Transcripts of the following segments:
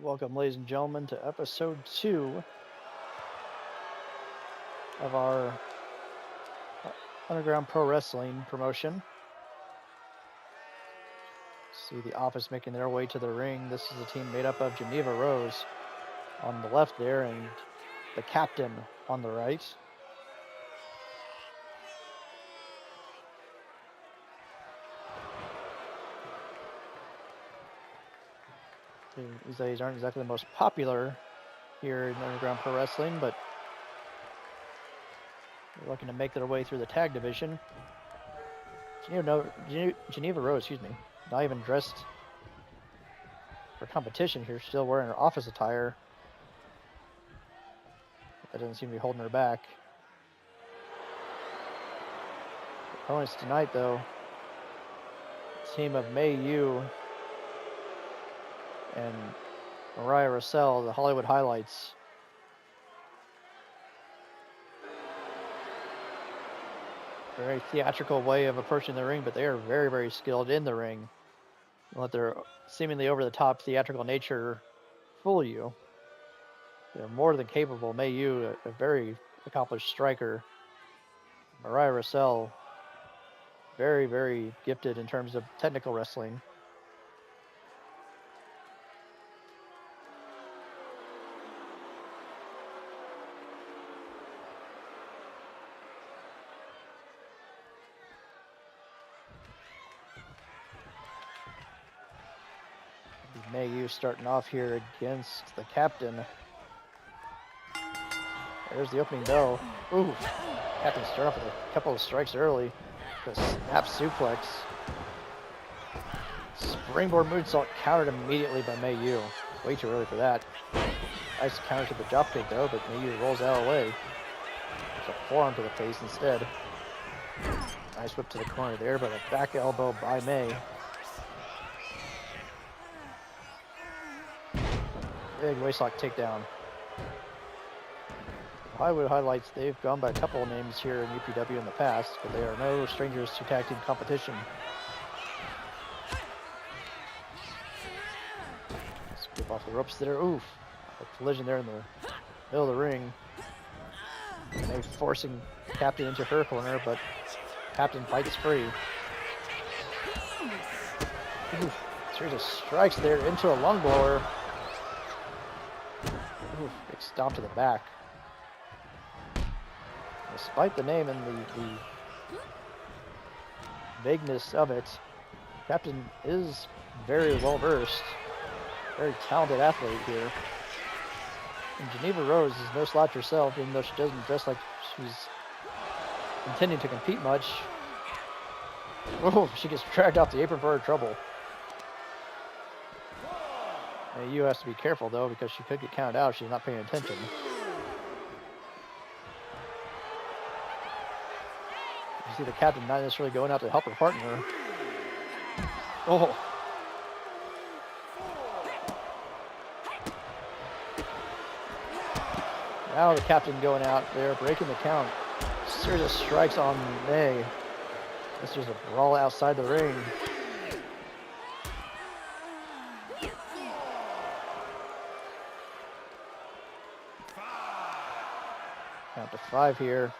Welcome, ladies and gentlemen, to episode 2 of our Underground Pro Wrestling promotion. See the Office making their way to the ring. This is a team made up of Geneva Rose on the left there and the Captain on the right. These ladies aren't exactly the most popular here in Underground Pro Wrestling, but they're looking to make their way through the tag division. Geneva Rose, not even dressed for competition here, still wearing her office attire. That doesn't seem to be holding her back. Opponents tonight, though, team of May Yu and Mariah Russell, the Hollywood Highlights. Very theatrical way of approaching the ring, but they are very, very skilled in the ring. Don't let their seemingly over-the-top theatrical nature fool you. They're more than capable. May Yu, a very accomplished striker. Mariah Russell, very, very gifted in terms of technical wrestling. May Yu starting off here against the Captain. There's the opening bell. Ooh, Captain started off with a couple of strikes early. The snap suplex. Springboard moonsault countered immediately by May Yu. Way too early for that. Nice counter to the dropkick though, but May Yu rolls out of the way. There's a forearm to the face instead. Nice whip to the corner there, but a back elbow by May. Big waistlock takedown. Hollywood Highlights, they've gone by a couple of names here in UPW in the past, but they are no strangers to tag team competition. Skip off the ropes there. Oof. A collision there in the middle of the ring. May forcing Captain into her corner, but Captain fights free. Oof. Series of strikes there into a lung blower. Oof, big stomp to the back. Despite the name and the vagueness of it, Captain is very well versed, very talented athlete here. And Geneva Rose is no slouch herself, even though she doesn't dress like she's intending to compete much. Oh, she gets dragged off the apron for her trouble. Yu has to be careful though, because she could get counted out if she's not paying attention. You see the Captain not necessarily going out to help her partner. Oh. Now the Captain going out there, breaking the count. Series of strikes on May. This is a brawl outside the ring. Count to 5 here.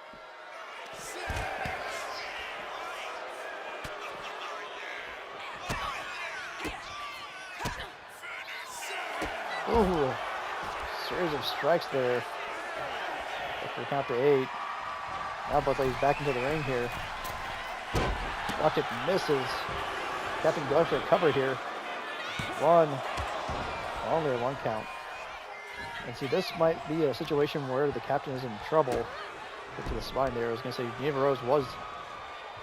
Ooh, series of strikes there. After count to 8. Now both ladies back into the ring here. Dropkick misses. Captain going for a cover here. One. Only a 1 count. And see, this might be a situation where the Captain is in trouble. Get to the spine there. I was going to say, Geneva Rose was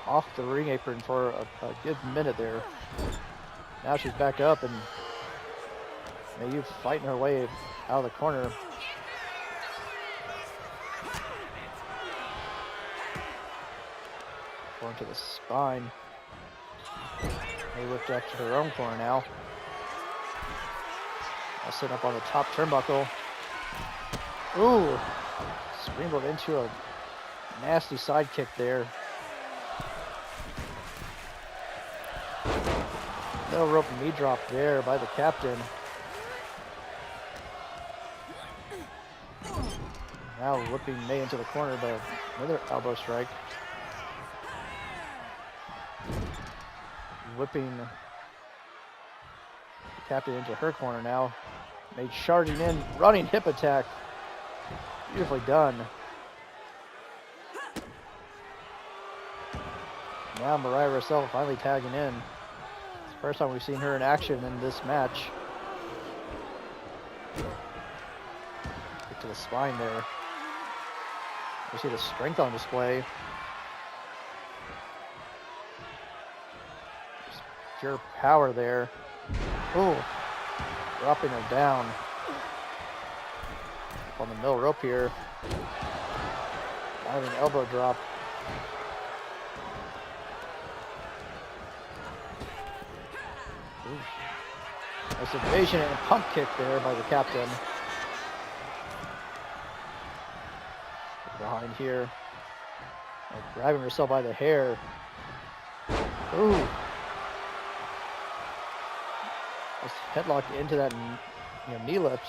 off the ring apron for a good minute there. Now she's back up, and May Yu fighting her way out of the corner. Going to the spine. May whipped back to her own corner now. Now sitting up on the top turnbuckle. Ooh, springboard into a nasty side kick there. No rope knee drop there by the Captain. Now whipping May into the corner, but another elbow strike. Whipping the captain into her corner now. May charging in, running hip attack. Beautifully done. Now Mariah herself finally tagging in. It's the first time we've seen her in action in this match. Get to the spine there. You see the strength on display. Just pure power there. Ooh, dropping her down. Up on the middle rope here. Diving elbow drop. Ooh. Nice evasion and a pump kick there by the captain. Behind here. Grabbing herself by the hair. Ooh. Just headlocked into that knee lift.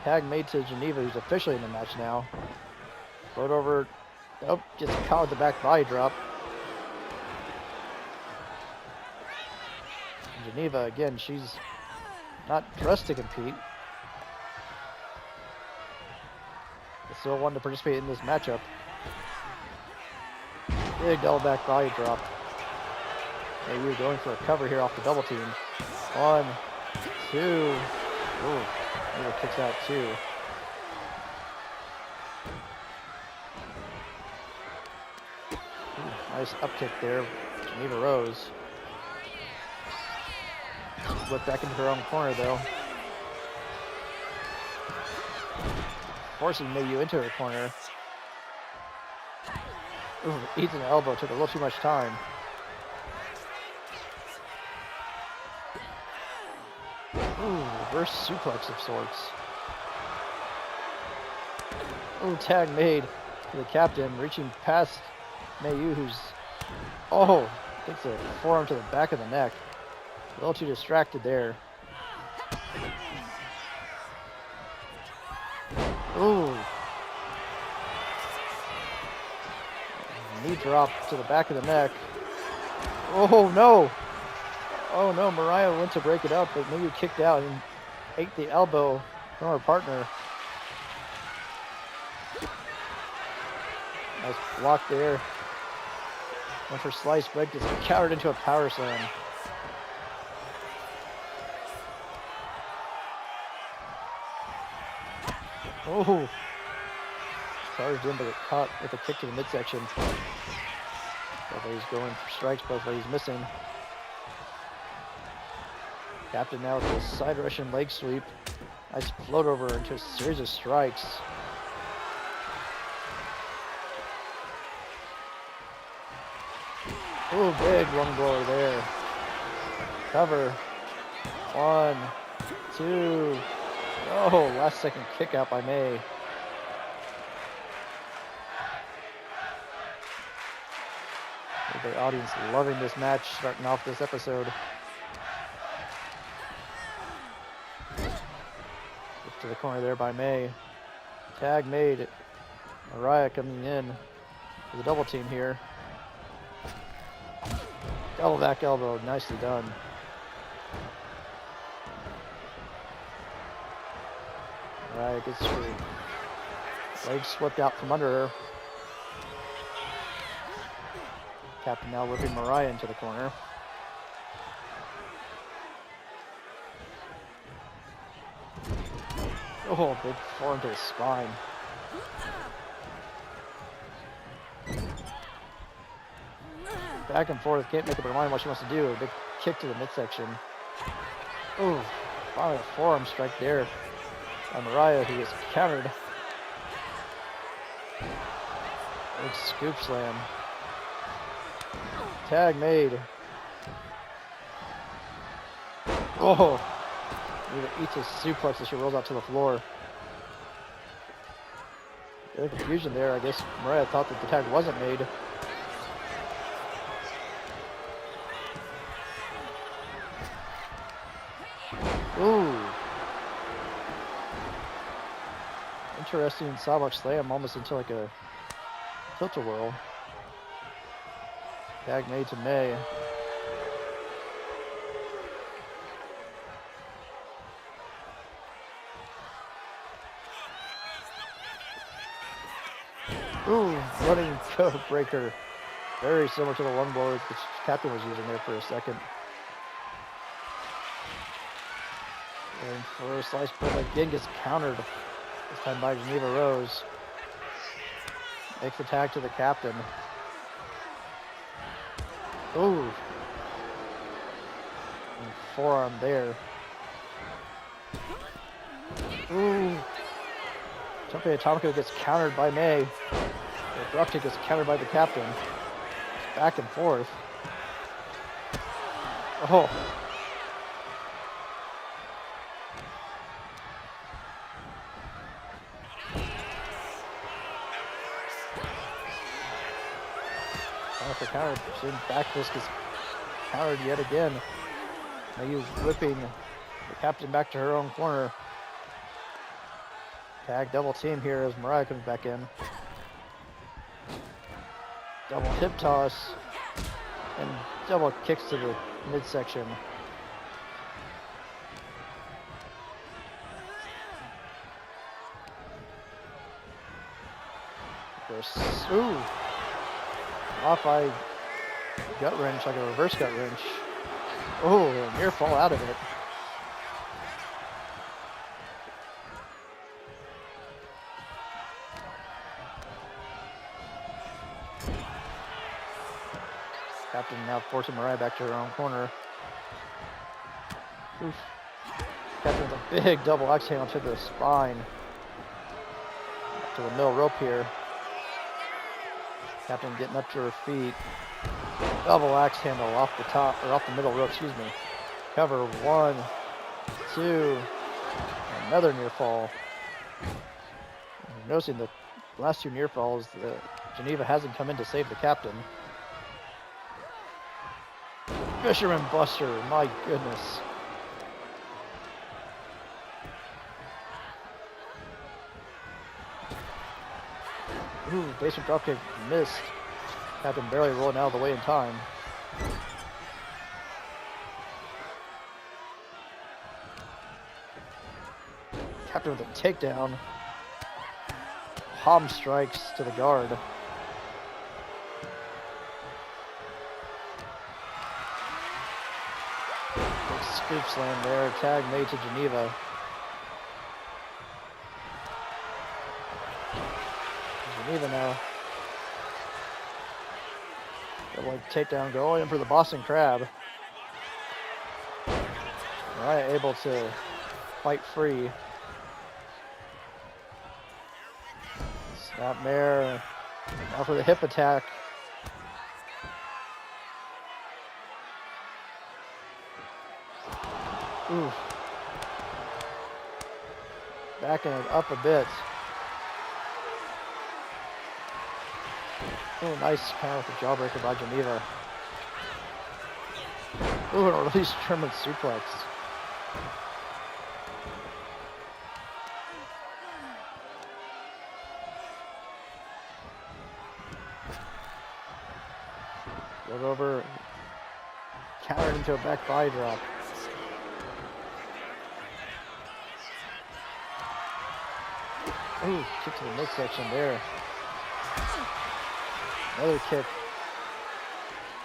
Tag made to Geneva, who's officially in the match now. Float over. Oh, gets caught with the back body drop. Geneva, again, she's not dressed to compete. But still wanted to participate in this matchup. Big double back body drop. Maybe going for a cover here off the double team. 1, 2. Ooh, Geneva kicks out 2. Ooh, nice up kick there. Geneva rose. Whip back into her own corner though. Forcing Mayu into her corner. Ooh, eats an elbow, took a little too much time. Ooh, reverse suplex of sorts. Ooh, tag made to the captain, reaching past Mayu, who's, takes a forearm to the back of the neck. A little too distracted there. Ooh. Knee drop to the back of the neck. Oh no! Oh no, Mariah went to break it up, but maybe kicked out and ate the elbow from her partner. Nice block there. Went for sliced break, just countered into a power slam. Oh, charged in, but it caught with a kick to the midsection. Both ways going for strikes, both ways missing. Captain now with a side Russian leg sweep. Nice float over into a series of strikes. Oh, big lung blower there. Cover. 1, 2. Oh, last second kick out by May. The audience loving this match starting off this episode. Up to the corner there by May. Tag made. Mariah coming in for the double team here. Double back elbow, nicely done. Mariah gets her leg swept out from under her. Captain now whipping Mariah into the corner. Oh, big forearm to the spine. Back and forth, can't make up her mind what she wants to do. A big kick to the midsection. Oh, finally a forearm strike there by Mariah, who gets countered. Big scoop slam. Tag made. Oh, eats a suplex as she rolls out to the floor. The confusion there. I guess Mariah thought that the tag wasn't made. Ooh. Interesting sidewalk slam, almost into like a tilt-a-whirl. Tag made to May. Ooh, running code breaker. Very similar to the one blow which Captain was using there for a second. And for a slice, but again gets countered. This time by Geneva Rose. Makes the tag to the Captain. Ooh. And forearm there. Ooh. Jumping Atomico gets countered by May. The drop kick gets countered by the Captain. It's back and forth. Oh. After counter, soon back fist gets countered yet again. Mayu whipping the Captain back to her own corner. Tag double team here as Mariah comes back in. Double hip toss and double kicks to the midsection. Ooh. Off eye gut wrench, like a reverse gut wrench. Oh, a near fall out of it. Captain now forcing Mariah back to her own corner. Oof. Captain with a big double axe handle to the spine. Up to the middle rope here. Captain getting up to her feet. Double axe handle off the top, or off the middle rope, excuse me. Cover 1, 2, another near fall. Noticing the last two near falls, Geneva hasn't come in to save the Captain. Fisherman Buster, my goodness. Ooh, basement dropkick missed. Captain barely rolling out of the way in time. Captain with a takedown. Palm strikes to the guard. Big scoop slam there. Tag made to Geneva. Geneva now. Double takedown going in for the Boston Crab. Mariah able to fight free. Snapmare. Now for the hip attack. Oof. Backing it up a bit. Oh, nice counter with the jawbreaker by Geneva. Ooh, and a release German suplex. Look over, countered into a back body drop. Ooh, kick to the midsection there. Another kick.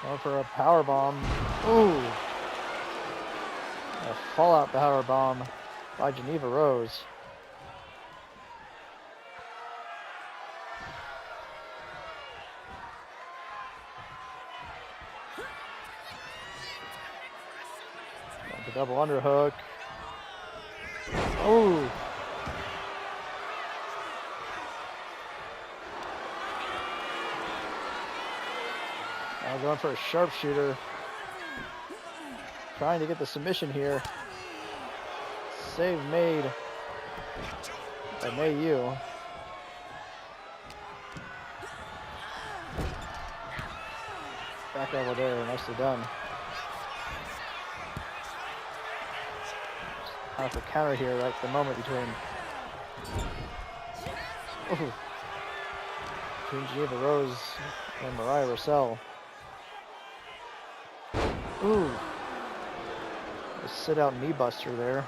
Going for a power bomb. Ooh. A fallout power bomb by Geneva Rose. The double underhook. Ooh. Now going for a sharpshooter. Trying to get the submission here. Save made by Mayu. Back over there, nicely done. Kind of a counter here, right at the moment between Ooh. Between Geneva Rose and Mariah Russell. Ooh. A sit-out knee buster there.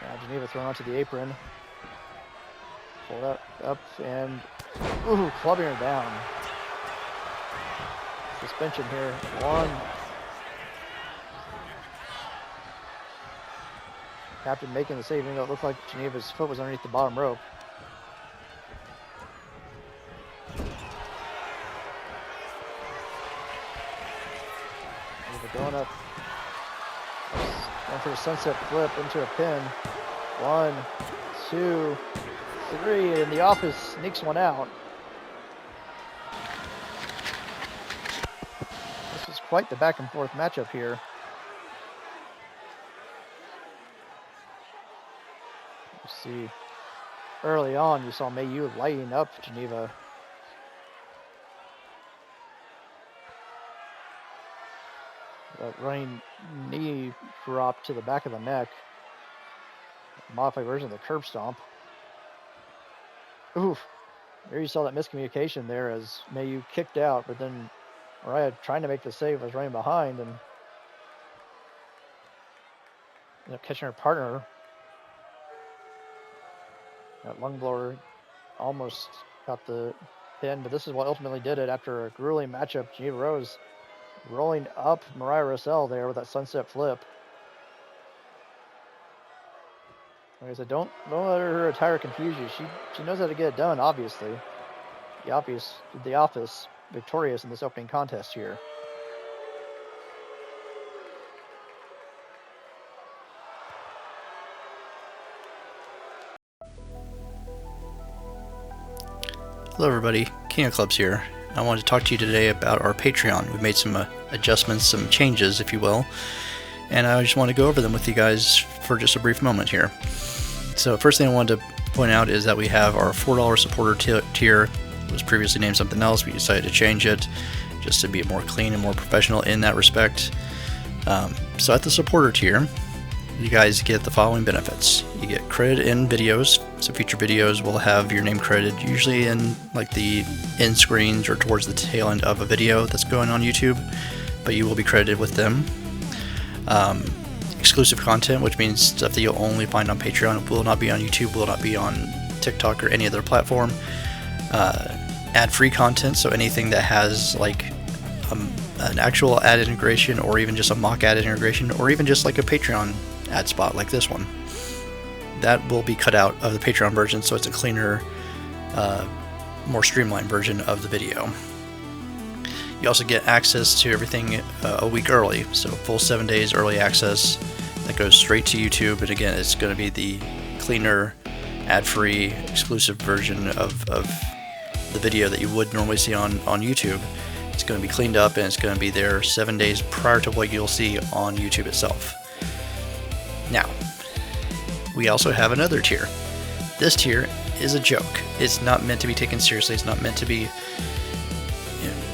Now Geneva thrown onto the apron. Pulled up and ooh, clubbing her down. Suspension here. 1. Captain making the save, even though it looked like Geneva's foot was underneath the bottom rope. Going up. Going for a sunset flip into a pin. 1, 2, 3, and the Office sneaks one out. This was quite the back and forth matchup here. You see, early on, you saw Mayu lighting up Geneva. That running knee drop to the back of the neck. Modified version of the curb stomp. Oof. There you saw that miscommunication there as Mayu kicked out, but then Mariah trying to make the save was running behind and ended up catching her partner. That lung blower almost got the pin, but this is what ultimately did it after a grueling matchup. Geneva Rose rolling up Mariah Russell there with that sunset flip. Like I said, don't let her attire confuse you. She knows how to get it done, obviously. The Office victorious in this opening contest here. Hello everybody, King of Clubs here. I wanted to talk to you today about our Patreon. We've made some adjustments, some changes, if you will, and I just want to go over them with you guys for just a brief moment here. So first thing I wanted to point out is that we have our $4 supporter tier. It was previously named something else. We decided to change it just to be more clean and more professional in that respect. So at the supporter tier, you guys get the following benefits. You get credit in videos, so future videos will have your name credited, usually in like the end screens or towards the tail end of a video that's going on YouTube, but you will be credited with them. Exclusive content, which means stuff that you'll only find on Patreon, will not be on YouTube, will not be on TikTok or any other platform. Ad-free content, so anything that has like an actual ad integration or even just a mock ad integration or even just like a Patreon ad spot like this one, that will be cut out of the Patreon version, so it's a cleaner, more streamlined version of the video. You also get access to everything a week early, so full 7 days early access that goes straight to YouTube, and again, it's going to be the cleaner, ad-free, exclusive version of the video that you would normally see on YouTube. It's going to be cleaned up and it's going to be there 7 days prior to what you'll see on YouTube itself. Now, we also have another tier. This tier is a joke. It's not meant to be taken seriously. It's not meant to be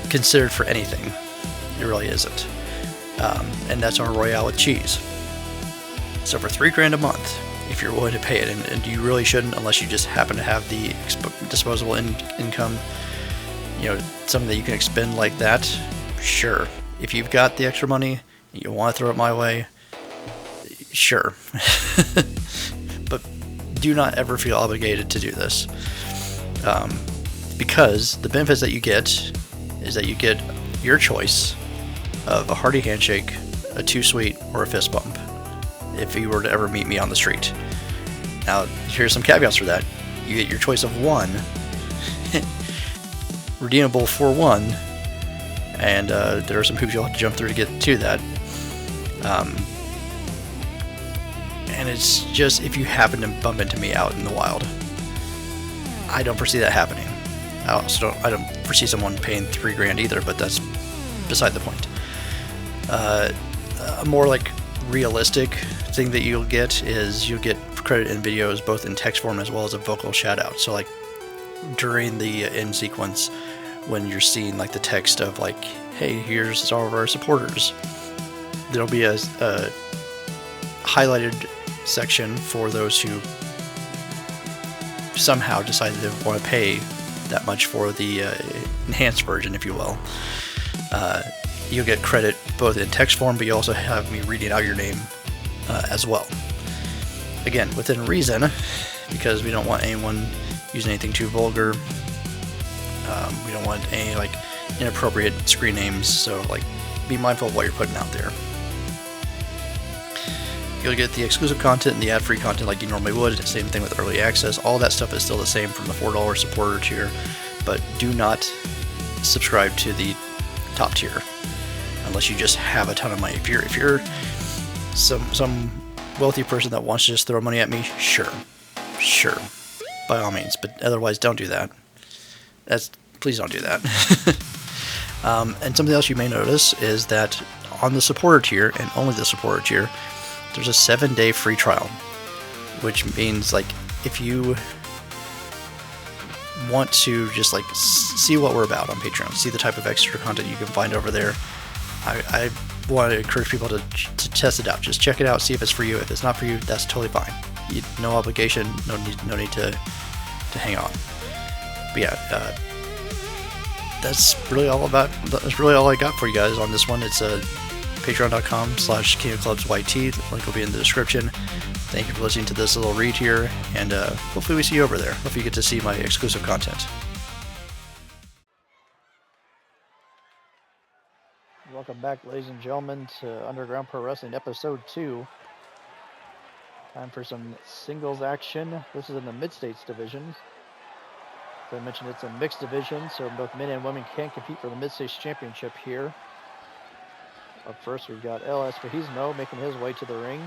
considered for anything. It really isn't. And that's our Royale with cheese. So for $3 a month, if you're willing to pay it, and you really shouldn't unless you just happen to have the disposable income, something that you can expend like that, sure. If you've got the extra money and you want to throw it my way, sure. But do not ever feel obligated to do this, because the benefits that you get is that you get your choice of a hearty handshake, a too sweet, or a fist bump if you were to ever meet me on the street. Now, here's some caveats for that. You get your choice of one, redeemable for one, and there are some hoops you'll have to jump through to get to that. And it's just if you happen to bump into me out in the wild. I don't foresee that happening. I don't foresee someone paying $3 either, but that's beside the point. A more like realistic thing that you'll get is you'll get credit in videos both in text form as well as a vocal shout out. So like during the end sequence when you're seeing like the text of like, hey, here's all of our supporters, there'll be a highlighted section for those who somehow decided they want to pay that much for the enhanced version, if you will. You'll get credit both in text form, but you also have me reading out your name as well. Again, within reason, because we don't want anyone using anything too vulgar. We don't want any like inappropriate screen names, so like be mindful of what you're putting out there. You'll get the exclusive content and the ad-free content like you normally would. Same thing with early access. All that stuff is still the same from the $4 supporter tier, but do not subscribe to the top tier unless you just have a ton of money. If you're some wealthy person that wants to just throw money at me, sure, by all means. But otherwise, don't do that. Please don't do that. And something else you may notice is that on the supporter tier, and only the supporter tier, there's a 7-day free trial, which means like if you want to just like see what we're about on Patreon, see the type of extra content you can find over there, I want to encourage people to test it out. Just check it out, see if it's for you. If it's not for you, that's totally fine. No obligation, no need to hang on. But yeah, that's really all I got for you guys on this one. It's patreon.com/KingofClubsYT. The link will be in the description. Thank you for listening to this little read here, and hopefully we see you over there. Hopefully you get to see my exclusive content. Welcome back, ladies and gentlemen, to Underground Pro Wrestling Episode 2. Time for some singles action. This is in the Mid-States division. As I mentioned, it's a mixed division, so both men and women can compete for the Mid-States Championship here. Up first, we've got El Espejismo making his way to the ring.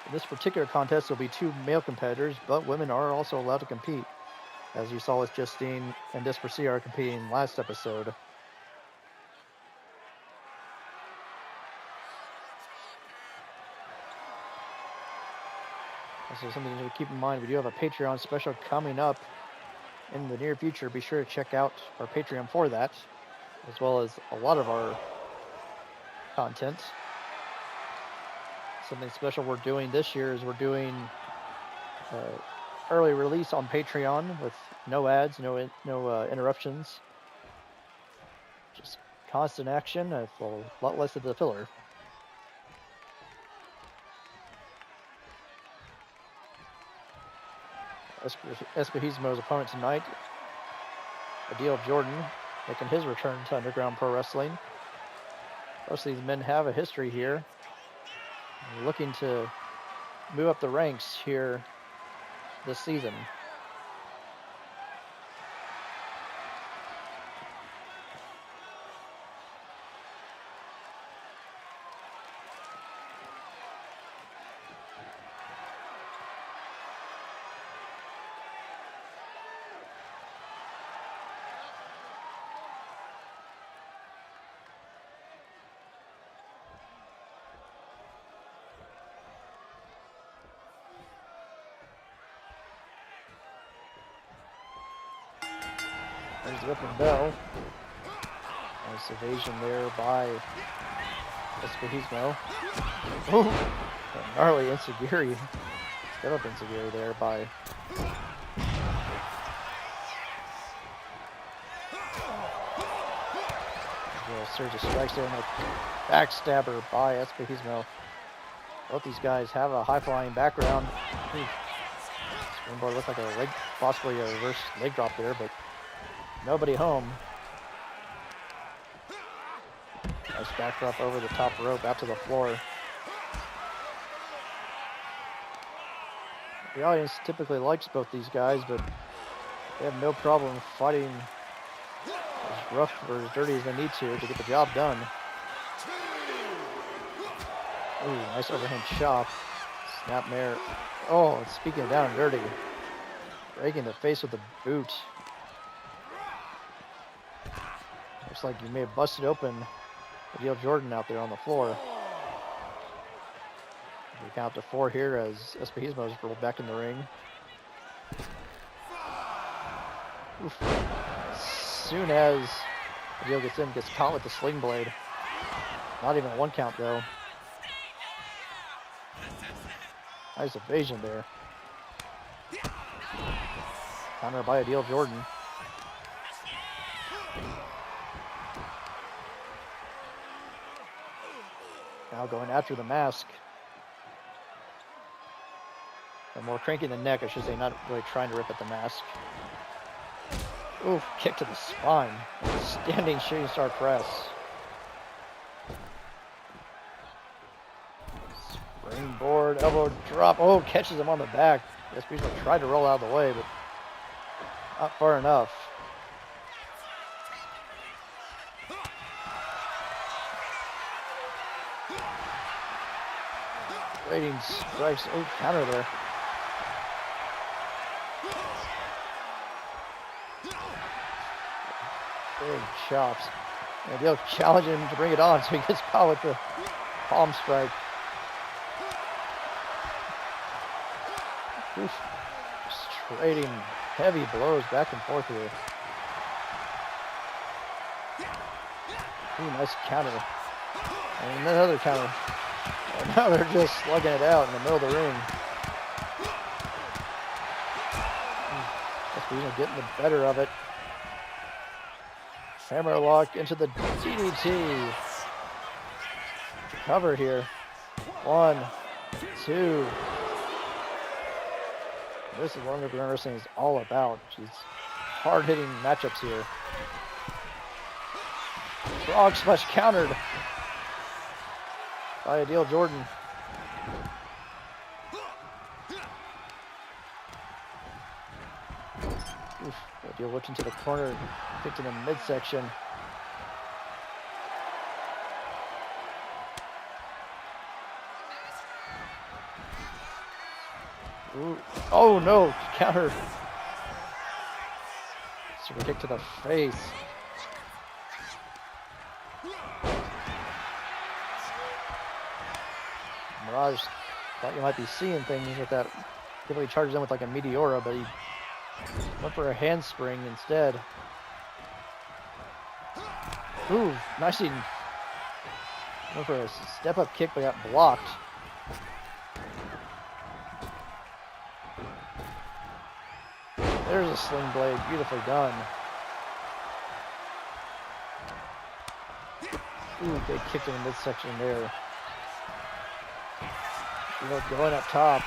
In this particular contest, there will be 2 male competitors, but women are also allowed to compete, as you saw with Justine and Despercia competing last episode. Also, something to keep in mind, we do have a Patreon special coming up in the near future. Be sure to check out our Patreon for that, as well as a lot of our content. Something special we're doing this year is we're doing early release on Patreon with no ads, no interruptions, just constant action, a lot less of the filler. Espejismo's opponent tonight, Adil Jordan, making his return to Underground Pro Wrestling. Most of these men have a history here, looking to move up the ranks here this season. There's the open bell. Nice evasion there by Espejismo. Ooh, a gnarly enziguri. Step up enziguri there by little surge of strikes there, and a backstabber by Espejismo. Both these guys have a high-flying background. Springboard looked like a leg, possibly a reverse leg drop there, but nobody home. Nice back drop over the top rope out to the floor. The audience typically likes both these guys, but they have no problem fighting as rough or as dirty as they need to get the job done. Ooh, nice overhand chop. Snapmare. Oh, speaking of down and dirty. Breaking the face with the boot. Looks like you may have busted open Adil Jordan out there on the floor. We count to 4 here as Espejismo is rolled back in the ring. Oof. As soon as Adil gets caught with the sling blade. Not even a 1 count though. Nice evasion there. Counter by Adil Jordan. Now going after the mask. Or more cranking the neck, I should say, not really trying to rip at the mask. Oof, kick to the spine. Standing shooting star press. Springboard, elbow drop. Oh, catches him on the back. SP's tried to roll out of the way, but not far enough. Rating strikes. Oh, counter there. Big chops. And Adil challenging him to bring it on, so he gets caught with the palm strike. Oof. Trading heavy blows back and forth here. Ooh, nice counter. And another counter. And now they're just slugging it out in the middle of the ring. Espino getting the better of it. Hammerlock into the DDT. Cover here. 1, 2. This is what underground wrestling is all about. She's hard-hitting matchups here. Frog splash countered by Adil Jordan. Oof, Adil whipped into the corner, kicked in the midsection. Ooh. Oh no, counter. Super kick to the face. Mirage thought you might be seeing things with that. Typically charges in with like a Meteora, but he went for a handspring instead. Ooh, nicely. Went for a step-up kick, but got blocked. There's a sling blade, beautifully done. Ooh, big kick in the midsection there. Going up top.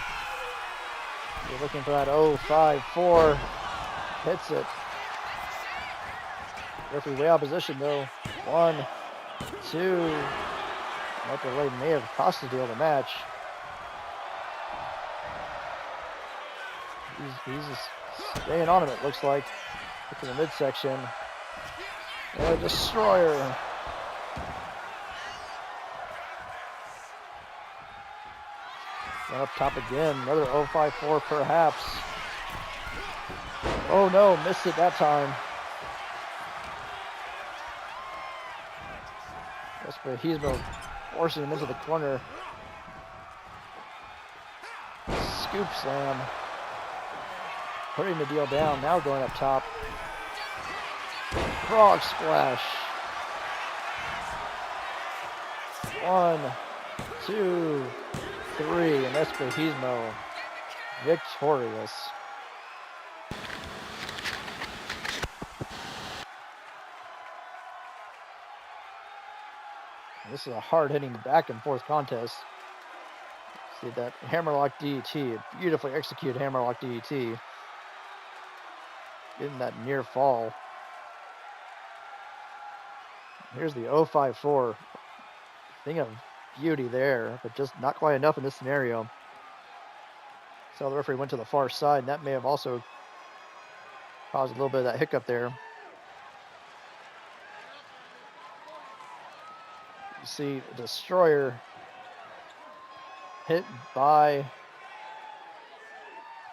You're looking for that 0-5-4. Hits it. Referee way out of position though. 1, 2. Upper leg may have cost Adil the match. He's just staying on him, it looks like. Look in the midsection. And a destroyer. One up top again. Another 0-5-4 perhaps. Oh no, missed it that time. Hezbo forcing him into the corner. Scoop slam. Putting the deal down, now going up top. Frog splash. 1, 2, 3, and Hezbo victorious. This is a hard-hitting back-and-forth contest. See that hammerlock DDT, a beautifully executed hammerlock DDT. Getting that near fall. Here's the 0-5-4. Thing of beauty there, but just not quite enough in this scenario. So the referee went to the far side, and that may have also caused a little bit of that hiccup there. You see Destroyer hit by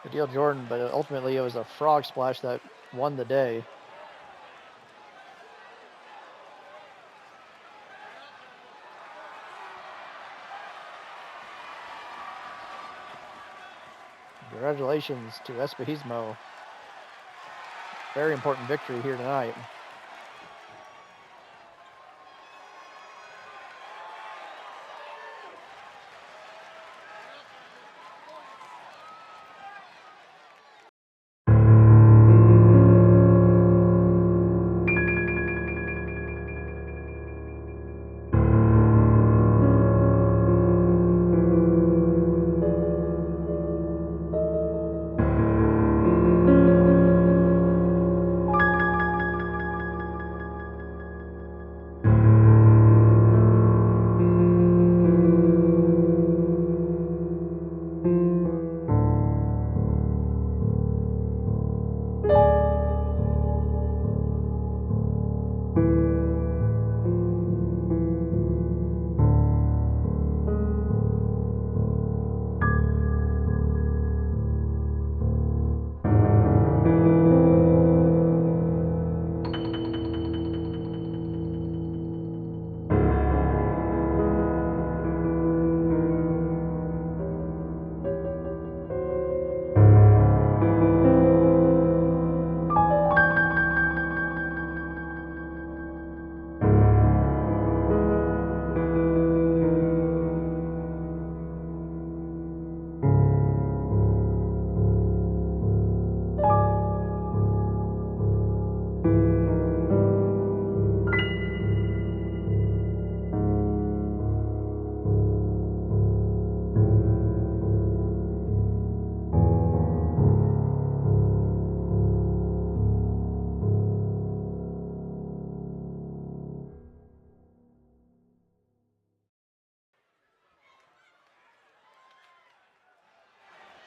Adil Jordan, but ultimately it was a frog splash that won the day. Congratulations to Hezbo. Very important victory here tonight.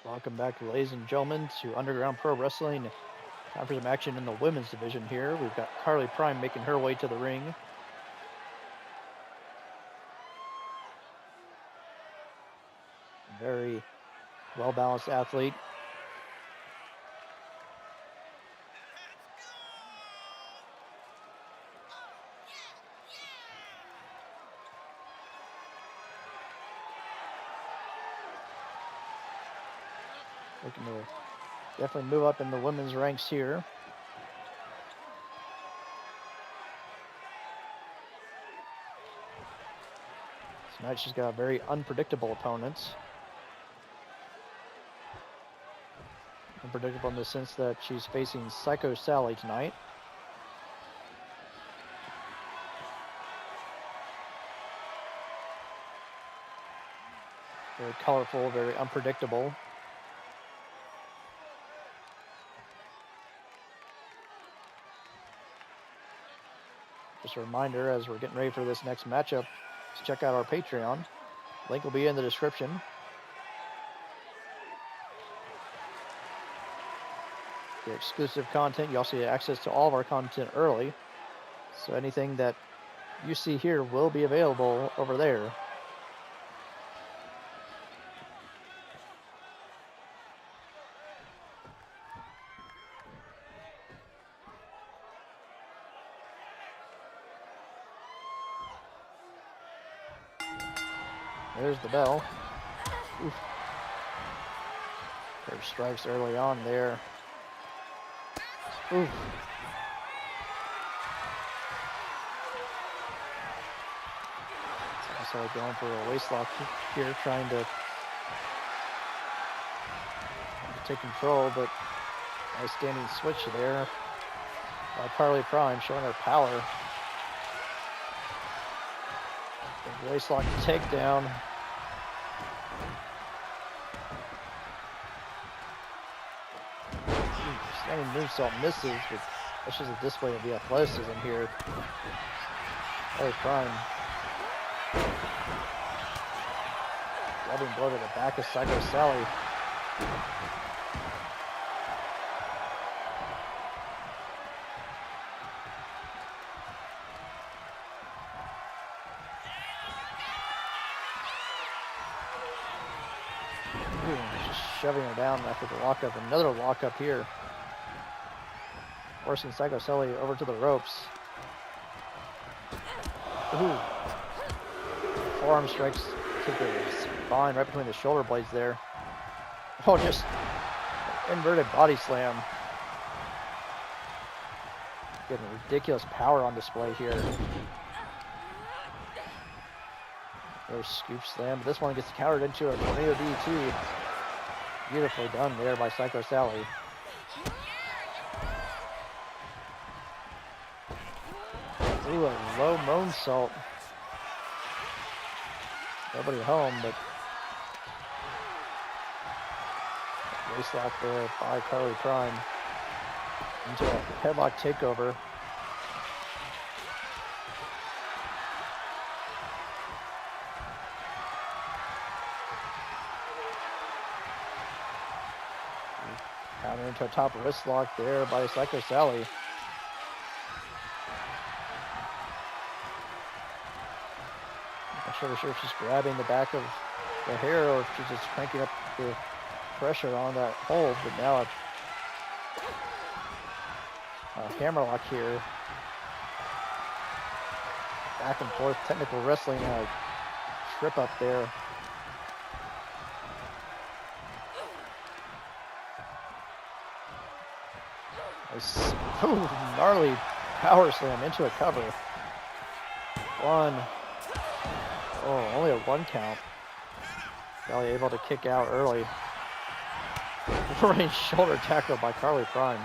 Welcome back, ladies and gentlemen, to Underground Pro Wrestling. Time for some action in the women's division here. We've got Carly Prime making her way to the ring. Very well-balanced athlete. Looking to definitely move up in the women's ranks here. Tonight she's got a very unpredictable opponent. Unpredictable in the sense that she's facing Psycho Sally tonight. Very colorful, very unpredictable. Just a reminder, as we're getting ready for this next matchup, to check out our Patreon. Link will be in the description. Get exclusive content. You also get access to all of our content early. So anything that you see here will be available over there. There's the bell. Oof. Pair of strikes early on there. Oof. So also going for a waist lock here, trying to take control, but nice standing switch there by Carly Prime, showing her power. Big waist lock takedown. Standing moonsault misses, but that's just a display of the athleticism here. Carly Prime. Loving blow to the back of Psycho Sally. Just shoving her down after the lockup. Another lockup here. Forcing Psycho Sally over to the ropes. Ooh. Forearm strikes to the spine right between the shoulder blades there. Oh, just inverted body slam. Getting ridiculous power on display here. There's scoop slam, but this one gets countered into a tornado DT. Beautifully done there by Psycho Sally. Ooh, a low moonsault. Nobody home, but waist lock there by Carly Prime into a headlock takeover. Counter into a top wrist lock there by Psycho Sally. Not sure if she's grabbing the back of the hair or if she's just cranking up the pressure on that hold, but now a hammerlock here. Back and forth technical wrestling, a trip up there. Ooh, gnarly power slam into a cover. One. Oh, only a 1 count. Sally able to kick out early. Running shoulder tackle by Carly Prime.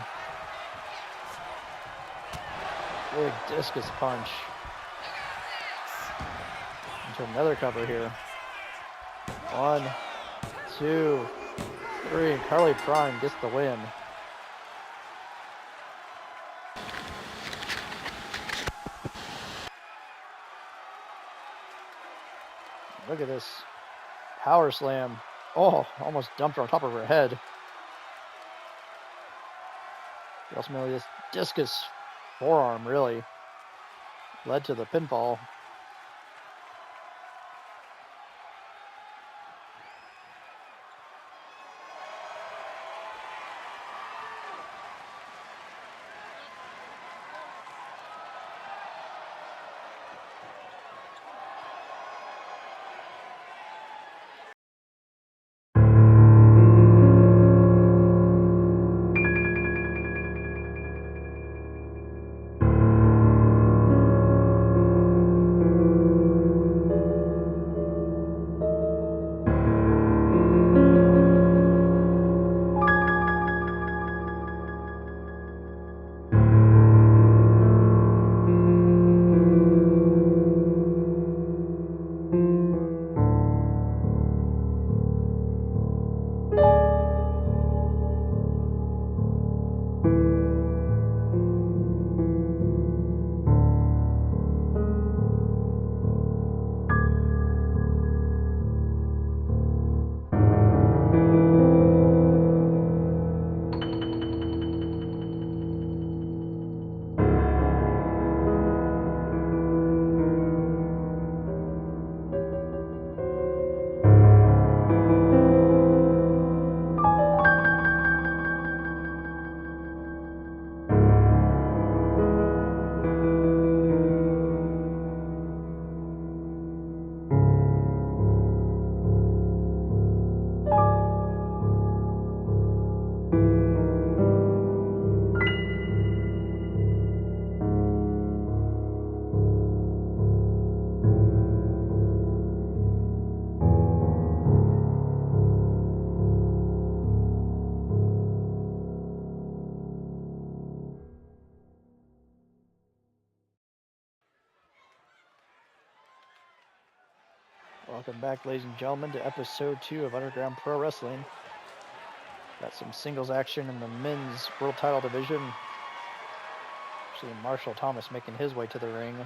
Big discus punch. Into another cover here. 1, 2, 3. Carly Prime gets the win. Look at this power slam Oh, almost dumped her on top of her head. Ultimately, this discus forearm really led to the pinfall. Welcome back, ladies and gentlemen, to episode 2 of Underground Pro Wrestling. Got some singles action in the men's world title division. Actually, Marshall Thomas making his way to the ring.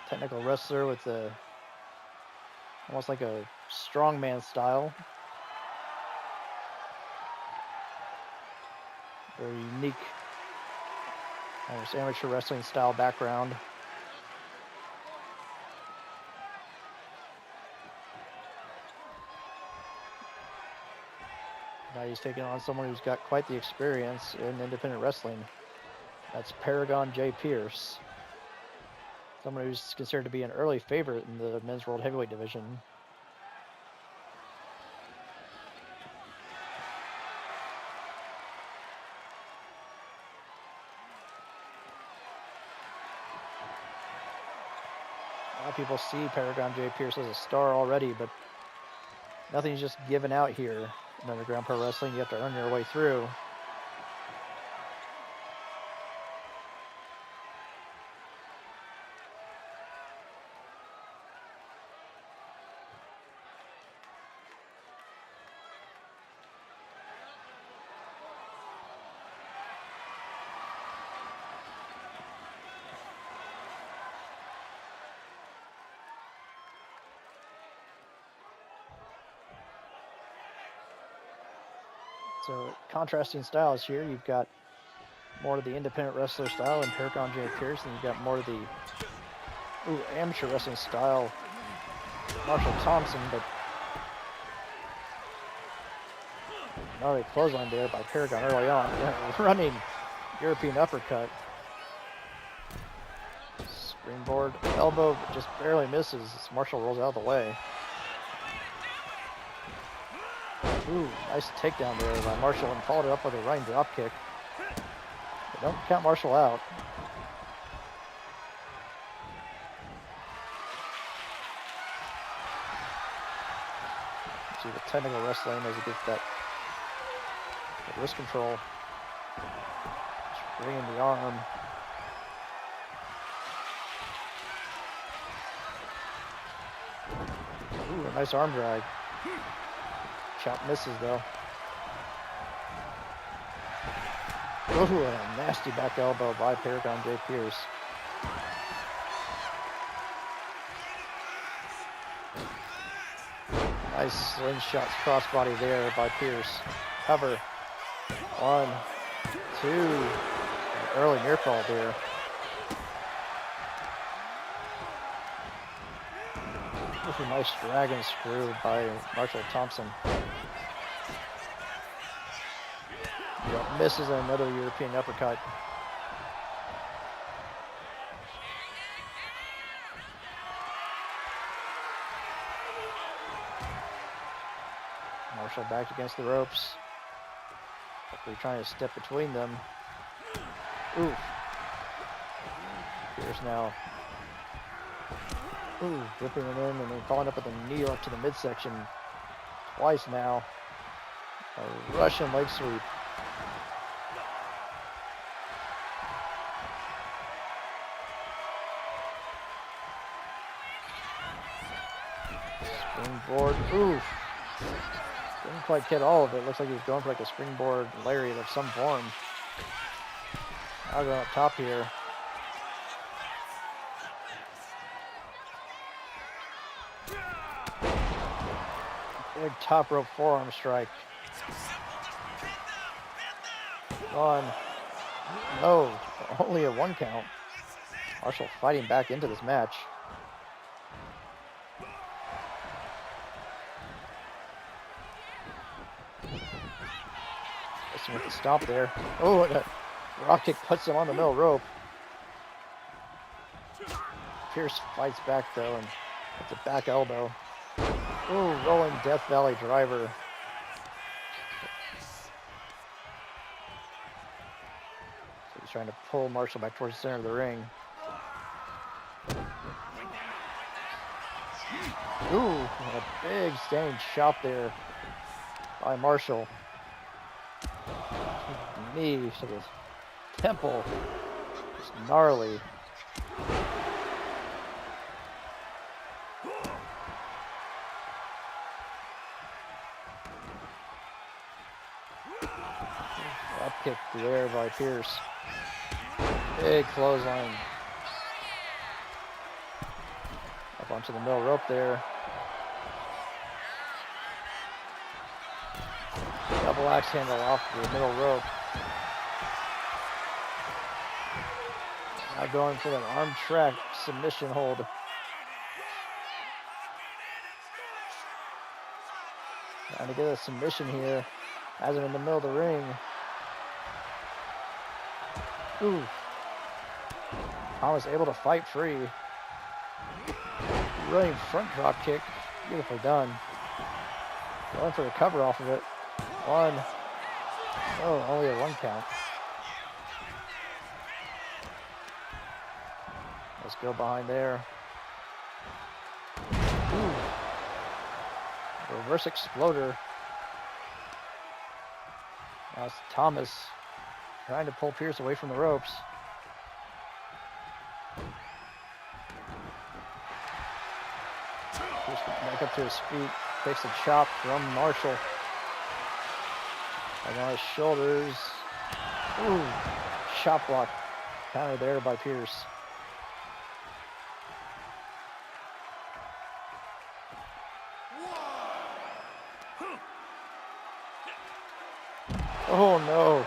Technical wrestler with almost like a strongman style. Very unique, almost amateur wrestling style background. Now he's taking on someone who's got quite the experience in independent wrestling. That's Paragon J. Pierce. Someone who's considered to be an early favorite in the men's world heavyweight division. A lot of people see Paragon J. Pierce as a star already, but nothing's just given out here in Underground Pro Wrestling. You have to earn your way through. So contrasting styles here. You've got more of the independent wrestler style in Paragon J. Pierce, and you've got more of the amateur wrestling style Marshall Thompson, but gnarly clothesline there by Paragon early on. Running European uppercut. Springboard elbow, but just barely misses as Marshall rolls out of the way. Ooh, nice takedown there by Marshall, and followed it up with a running drop kick. But don't count Marshall out. See the technical wrestling as he gets that wrist control. Just bringing the arm. Ooh, a nice arm drag. Chop misses though. Ooh, and a nasty back elbow by Paragon J. Pierce. Nice slingshot crossbody there by Pierce. Cover. 1, 2. An early near fall there. With a nice dragon screw by Marshall Thompson. Yep, misses another European uppercut. Marshall back against the ropes. Hopefully trying to step between them. Oof. Pierce now. Ooh, ripping it in and then following up with a knee up to the midsection. Twice now. A Russian leg sweep. Springboard. Oof. Didn't quite get all of it. Looks like he was going for like a springboard lariat of some form. I'll go up top here. Big top rope forearm strike. 1. No, only a 1 count. Marshall fighting back into this match. With the stomp there. Oh, and a rock kick puts him on the middle rope. Pierce fights back though and hits a back elbow. Ooh, rolling Death Valley driver. So he's trying to pull Marshall back towards the center of the ring. Ooh, a big standing chop there by Marshall. Knee to the temple. Just gnarly. Up kick there by Pierce. Big clothesline. Up onto the middle rope there. Double axe handle off the middle rope. Now going for that arm track submission hold. Trying to get a submission here. Has him in the middle of the ring. Ooh. Thomas able to fight free. Running front drop kick. Beautifully done. Going for the cover off of it. 1. Oh, only a 1 count. Let's go behind there. Ooh. Reverse exploder. Now it's Thomas trying to pull Pierce away from the ropes. Pierce back up to his feet. Takes a chop from Marshall. And on his shoulders. Ooh. Chop block. Counter there by Pierce. Oh no.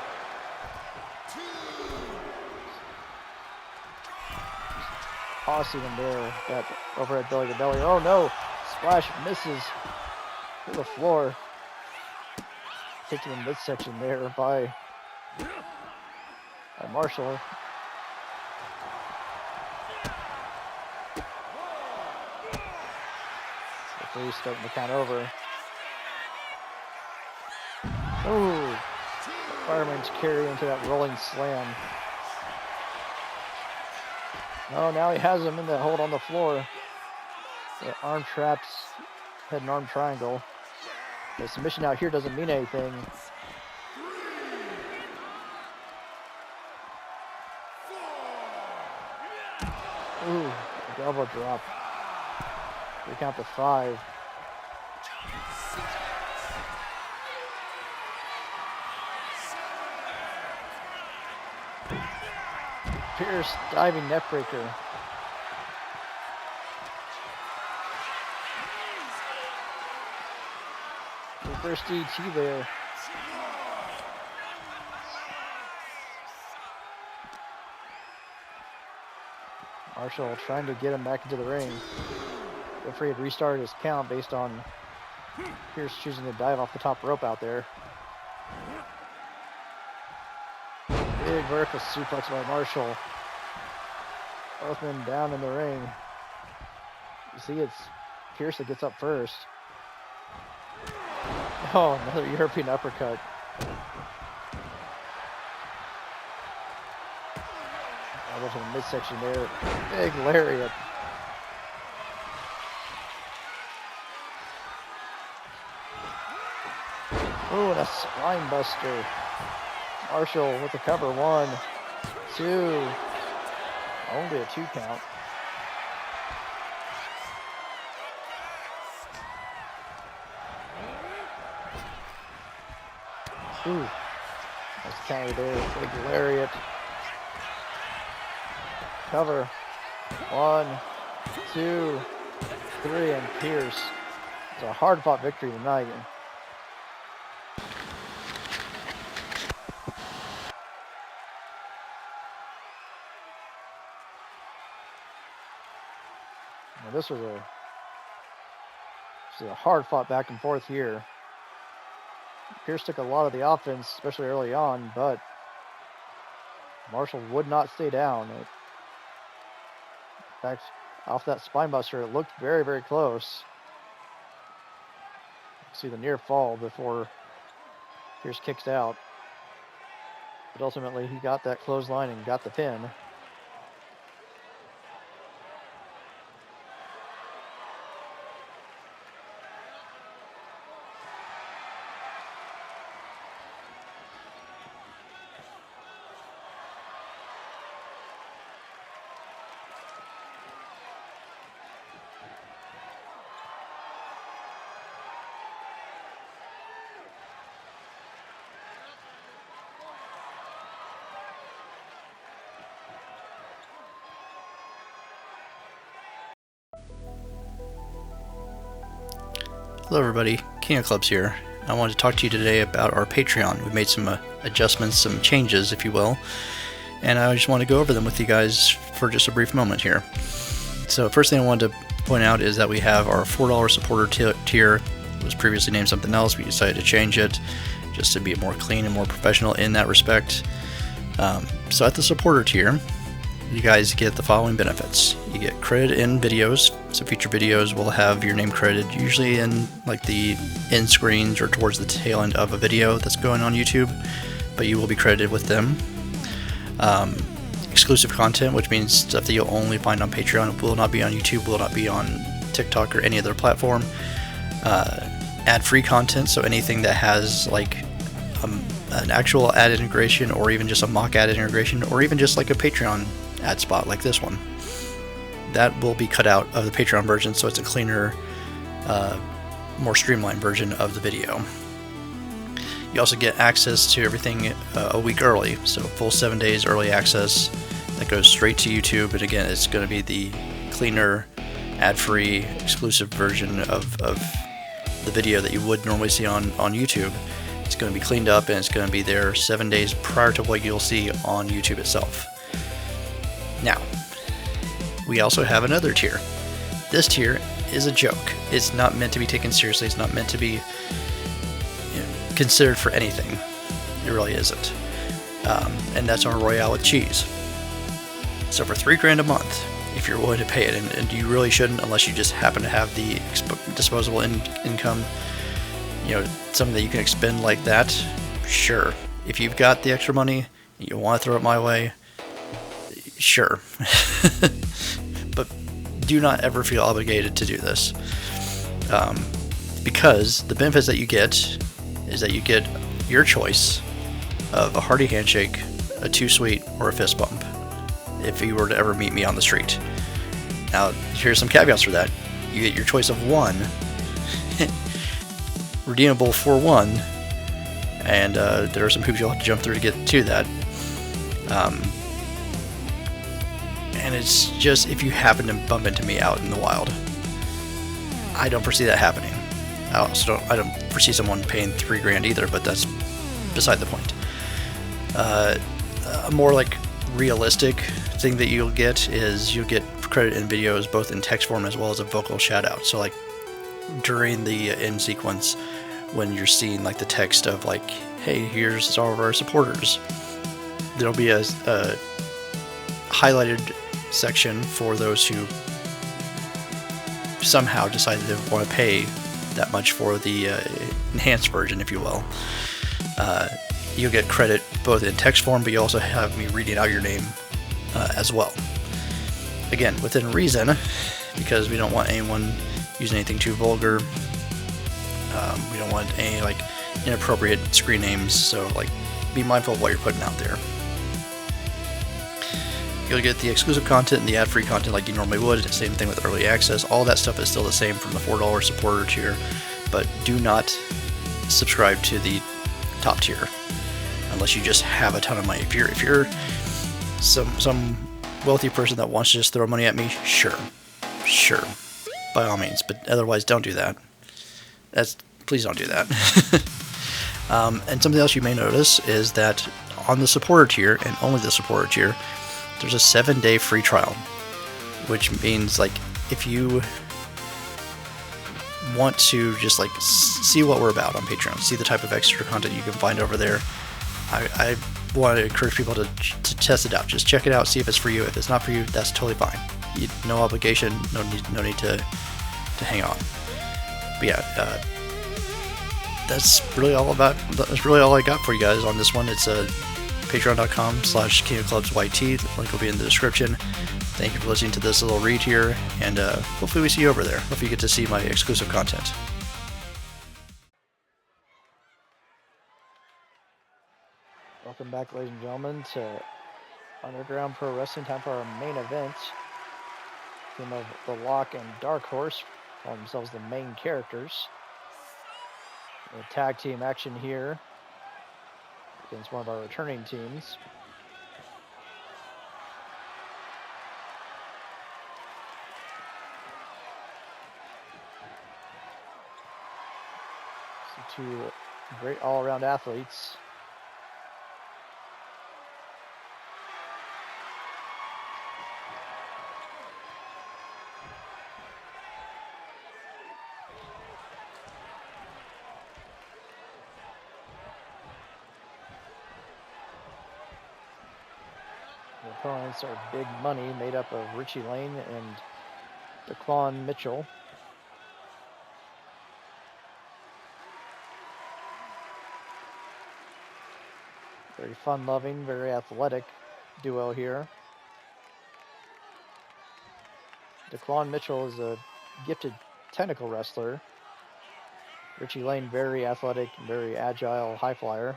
Tossing him there. That overhead belly to belly. Oh no. Splash misses to the floor. Taking the midsection there by Marshall. Referee's starting to count over. Ooh. Fireman's carry into that rolling slam. Oh, now he has him in that hold on the floor. The arm traps, head and arm triangle. The submission out here doesn't mean anything. Ooh, elbow drop. We count to 5. Pierce diving neckbreaker. First DT there. Marshall trying to get him back into the ring. Referee had restarted his count based on Pierce choosing to dive off the top rope out there. Big vertical suplex by Marshall. Both men down in the ring. You see it's Pierce that gets up first. Oh, another European uppercut. Elbow to the midsection there. Big lariat. Ooh, and a spine buster. Marshall with the cover. 1, 2. Only a 2 count. Ooh, nice counter there. Big lariat. Cover. 1, 2, 3, and Pierce. It's a hard-fought victory tonight. Now this was a hard-fought back and forth here. Pierce took a lot of the offense, especially early on, but Marshall would not stay down. In fact, off that spine buster, it looked very, very close. See the near fall before Pierce kicks out. But ultimately, he got that clothesline and got the pin. Hello everybody, King of Clubs here. I wanted to talk to you today about our Patreon. We've made some adjustments, some changes, if you will, and I just want to go over them with you guys for just a brief moment here. So first thing I wanted to point out is that we have our $4 supporter tier. It was previously named something else. We decided to change it just to be more clean and more professional in that respect. So at the supporter tier, you guys get the following benefits. You get credit in videos, so future videos will have your name credited, usually in like the end screens or towards the tail end of a video that's going on YouTube, but you will be credited with them. Exclusive content, which means stuff that you'll only find on Patreon, will not be on YouTube, will not be on TikTok or any other platform. Ad-free content, so anything that has like an actual ad integration, or even just a mock ad integration, or even just like a Patreon ad spot like this one, that will be cut out of the Patreon version, so it's a cleaner, more streamlined version of the video. You also get access to everything a week early, so full 7 days early access that goes straight to YouTube, and again, it's going to be the cleaner, ad-free, exclusive version of the video that you would normally see on YouTube. It's going to be cleaned up, and it's going to be there 7 days prior to what you'll see on YouTube itself. Now, we also have another tier. This tier is a joke. It's not meant to be taken seriously. It's not meant to be considered for anything. It really isn't. And that's our Royale with cheese. So for $3 a month, if you're willing to pay it, and you really shouldn't unless you just happen to have the disposable income, something that you can expend like that, sure. If you've got the extra money and you want to throw it my way, sure. But do not ever feel obligated to do this, because the benefits that you get is that you get your choice of a hearty handshake, a too sweet, or a fist bump if you were to ever meet me on the street. Now here's some caveats for that. You get your choice of one, redeemable for one, and there are some hoops you'll have to jump through to get to that. And it's just if you happen to bump into me out in the wild. I don't foresee that happening. I don't foresee someone paying $3,000 either, but that's beside the point. A more like realistic thing that you'll get is you'll get credit in videos both in text form as well as a vocal shout out. So like during the end sequence, when you're seeing like the text of like, hey, here's all of our supporters, there'll be a highlighted section for those who somehow decided to want to pay that much for the enhanced version, if you will. You'll get credit both in text form, but you also have me reading out your name as well. Again, within reason, because we don't want anyone using anything too vulgar. We don't want any like inappropriate screen names, so like be mindful of what you're putting out there. You'll get the exclusive content and the ad-free content like you normally would. Same thing with early access. All that stuff is still the same from the $4 supporter tier, but do not subscribe to the top tier unless you just have a ton of money. If you're some wealthy person that wants to just throw money at me, sure, by all means. But otherwise, don't do that. Please don't do that. And something else you may notice is that on the supporter tier, and only the supporter tier, there's a 7-day free trial, which means like if you want to just like see what we're about on Patreon, see the type of extra content you can find over there, I want to encourage people to test it out. Just check it out, see if it's for you. If it's not for you, that's totally fine. No obligation, no need to hang on. But yeah, that's really all I got for you guys on this one. It's patreon.com/KingofClubsYT. The link will be in the description. Thank you for listening to this little read here, and hopefully we see you over there. Hopefully you get to see my exclusive content. Welcome back, ladies and gentlemen, to Underground Pro Wrestling. Time for our main event. Team of The Lock and Dark Horse call themselves the main characters. The tag team action here against one of our returning teams. So two great all-around athletes. The opponents are Big Money, made up of Richie Lane and Daquan Mitchell. Very fun-loving, very athletic duo here. Daquan Mitchell is a gifted technical wrestler. Richie Lane, very athletic, very agile, high flyer.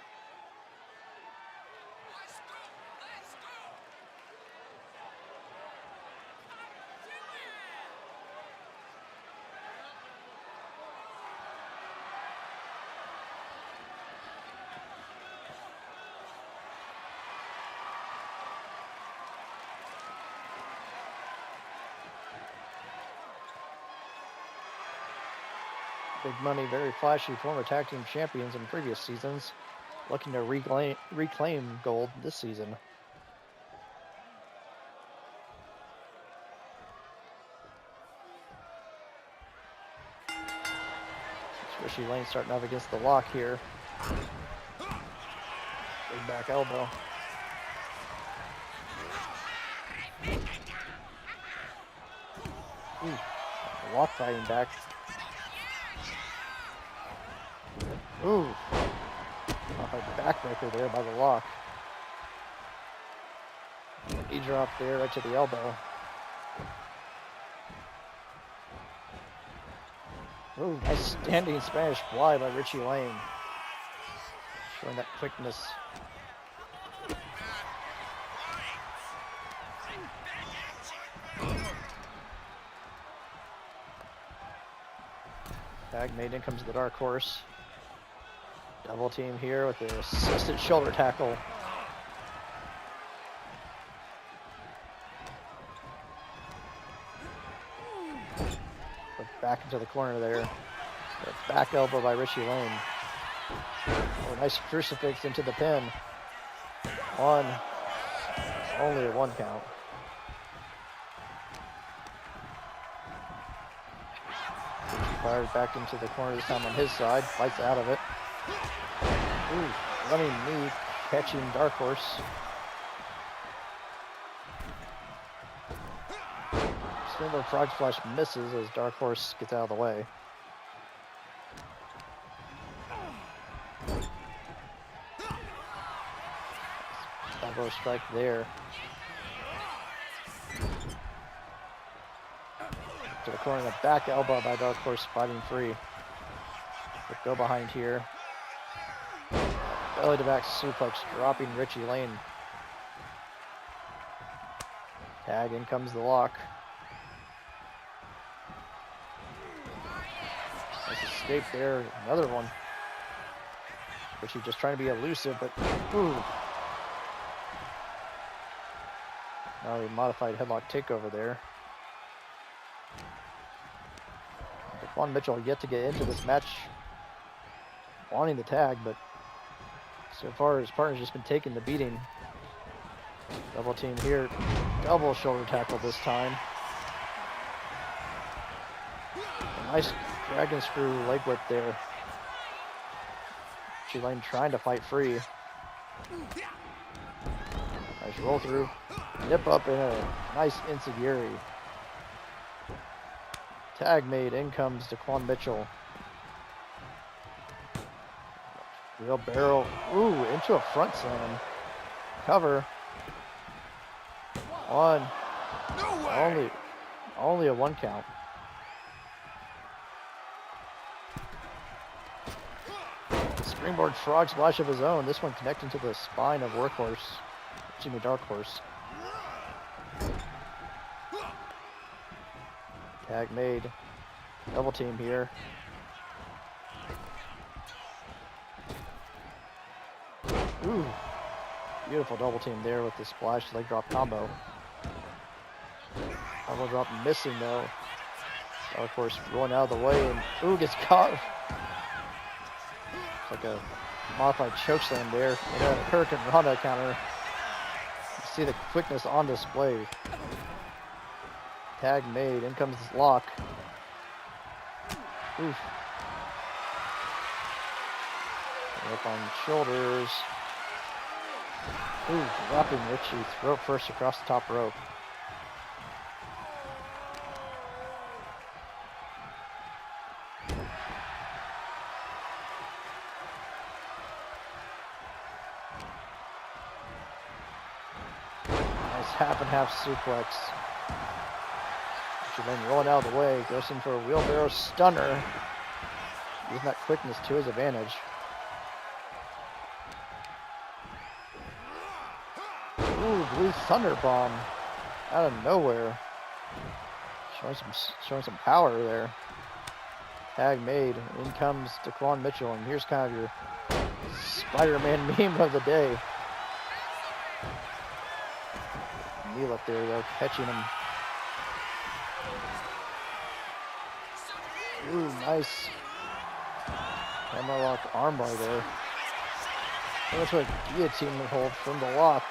Big Money, very flashy, former tag team champions in previous seasons, looking to reclaim gold this season. Richie Lane starting off against The Lock here. Big back elbow. Ooh, The Lock fighting back. Ooh, off a backbreaker there by The Lock. He dropped there right to the elbow. Ooh, nice standing Spanish fly by Richie Lane. Showing that quickness. Tag made in comes the Dark Horse. Double team here with the assisted shoulder tackle. Put back into the corner there. A back elbow by Richie Lane. Oh, nice crucifix into the pin. One. Only a 1 count. Fired back into the corner, this time on his side. Fights out of it. Ooh, running knee, catching Dark Horse. Springboard frog splash misses as Dark Horse gets out of the way. Elbow strike there. To the corner, a back elbow by Dark Horse, fighting free. But go behind here. Belly to back suplex, dropping Richie Lane. Tag, in comes the lock. Nice escape there, another one. Richie just trying to be elusive, but ooh. Now a modified headlock takeover there. Daquan Mitchell yet to get into this match, wanting the tag, but so far his partner's just been taking the beating. Double team here, double shoulder tackle this time. A nice dragon screw leg whip there. Lane trying to fight free. Nice roll through. Nip up in a nice enziguri. Tag made. In comes Daquan Mitchell. Real barrel. Ooh, into a front slam. Cover. One. Only a 1 count. Springboard frog splash of his own. This one connecting to the spine of Workhorse. Excuse me, Dark Horse. Tag made. Double team here. Ooh. Beautiful double team there with the splash leg drop combo. Double drop missing though. Dark Horse rolling out of the way and ooh, gets caught. Like a modified chokeslam there. And a Hurricane Rana counter. You see the quickness on display. Tag made. In comes this lock. Oof. Up on shoulders. Ooh, dropping Richie. Throat first across the top rope. Half and half suplex. Richie Lane rolling out of the way, goes in for a wheelbarrow stunner. Using that quickness to his advantage. Ooh, blue thunder bomb out of nowhere. Showing some power there. Tag made. In comes Daquan Mitchell, and here's kind of your Spider-Man meme of the day. Knee up there though, catching him. Ooh, nice hammerlock armbar there. That's what guillotine hold from the lock.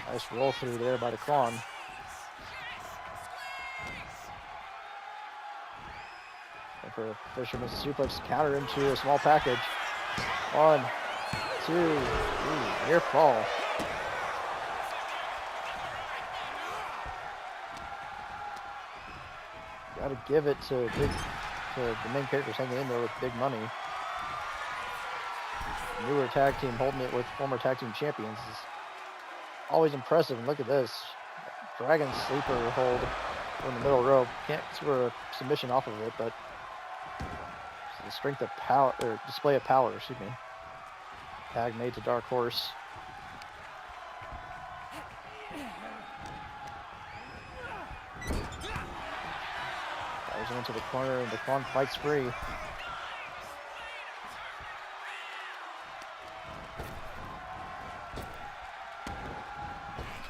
Nice roll through there by Daquan. And for a fisherman's suplex counter into a small package. 1, 2, ooh, near fall. Gotta give it to the main characters hanging in there with big money. Newer tag team holding it with former tag team champions is always impressive. And look at this. Dragon sleeper hold from the middle rope. Can't score a submission off of it, but the strength of power, or display of power, excuse me. Tag made to Dark Horse. Fires him into the corner, and Daquan fights free.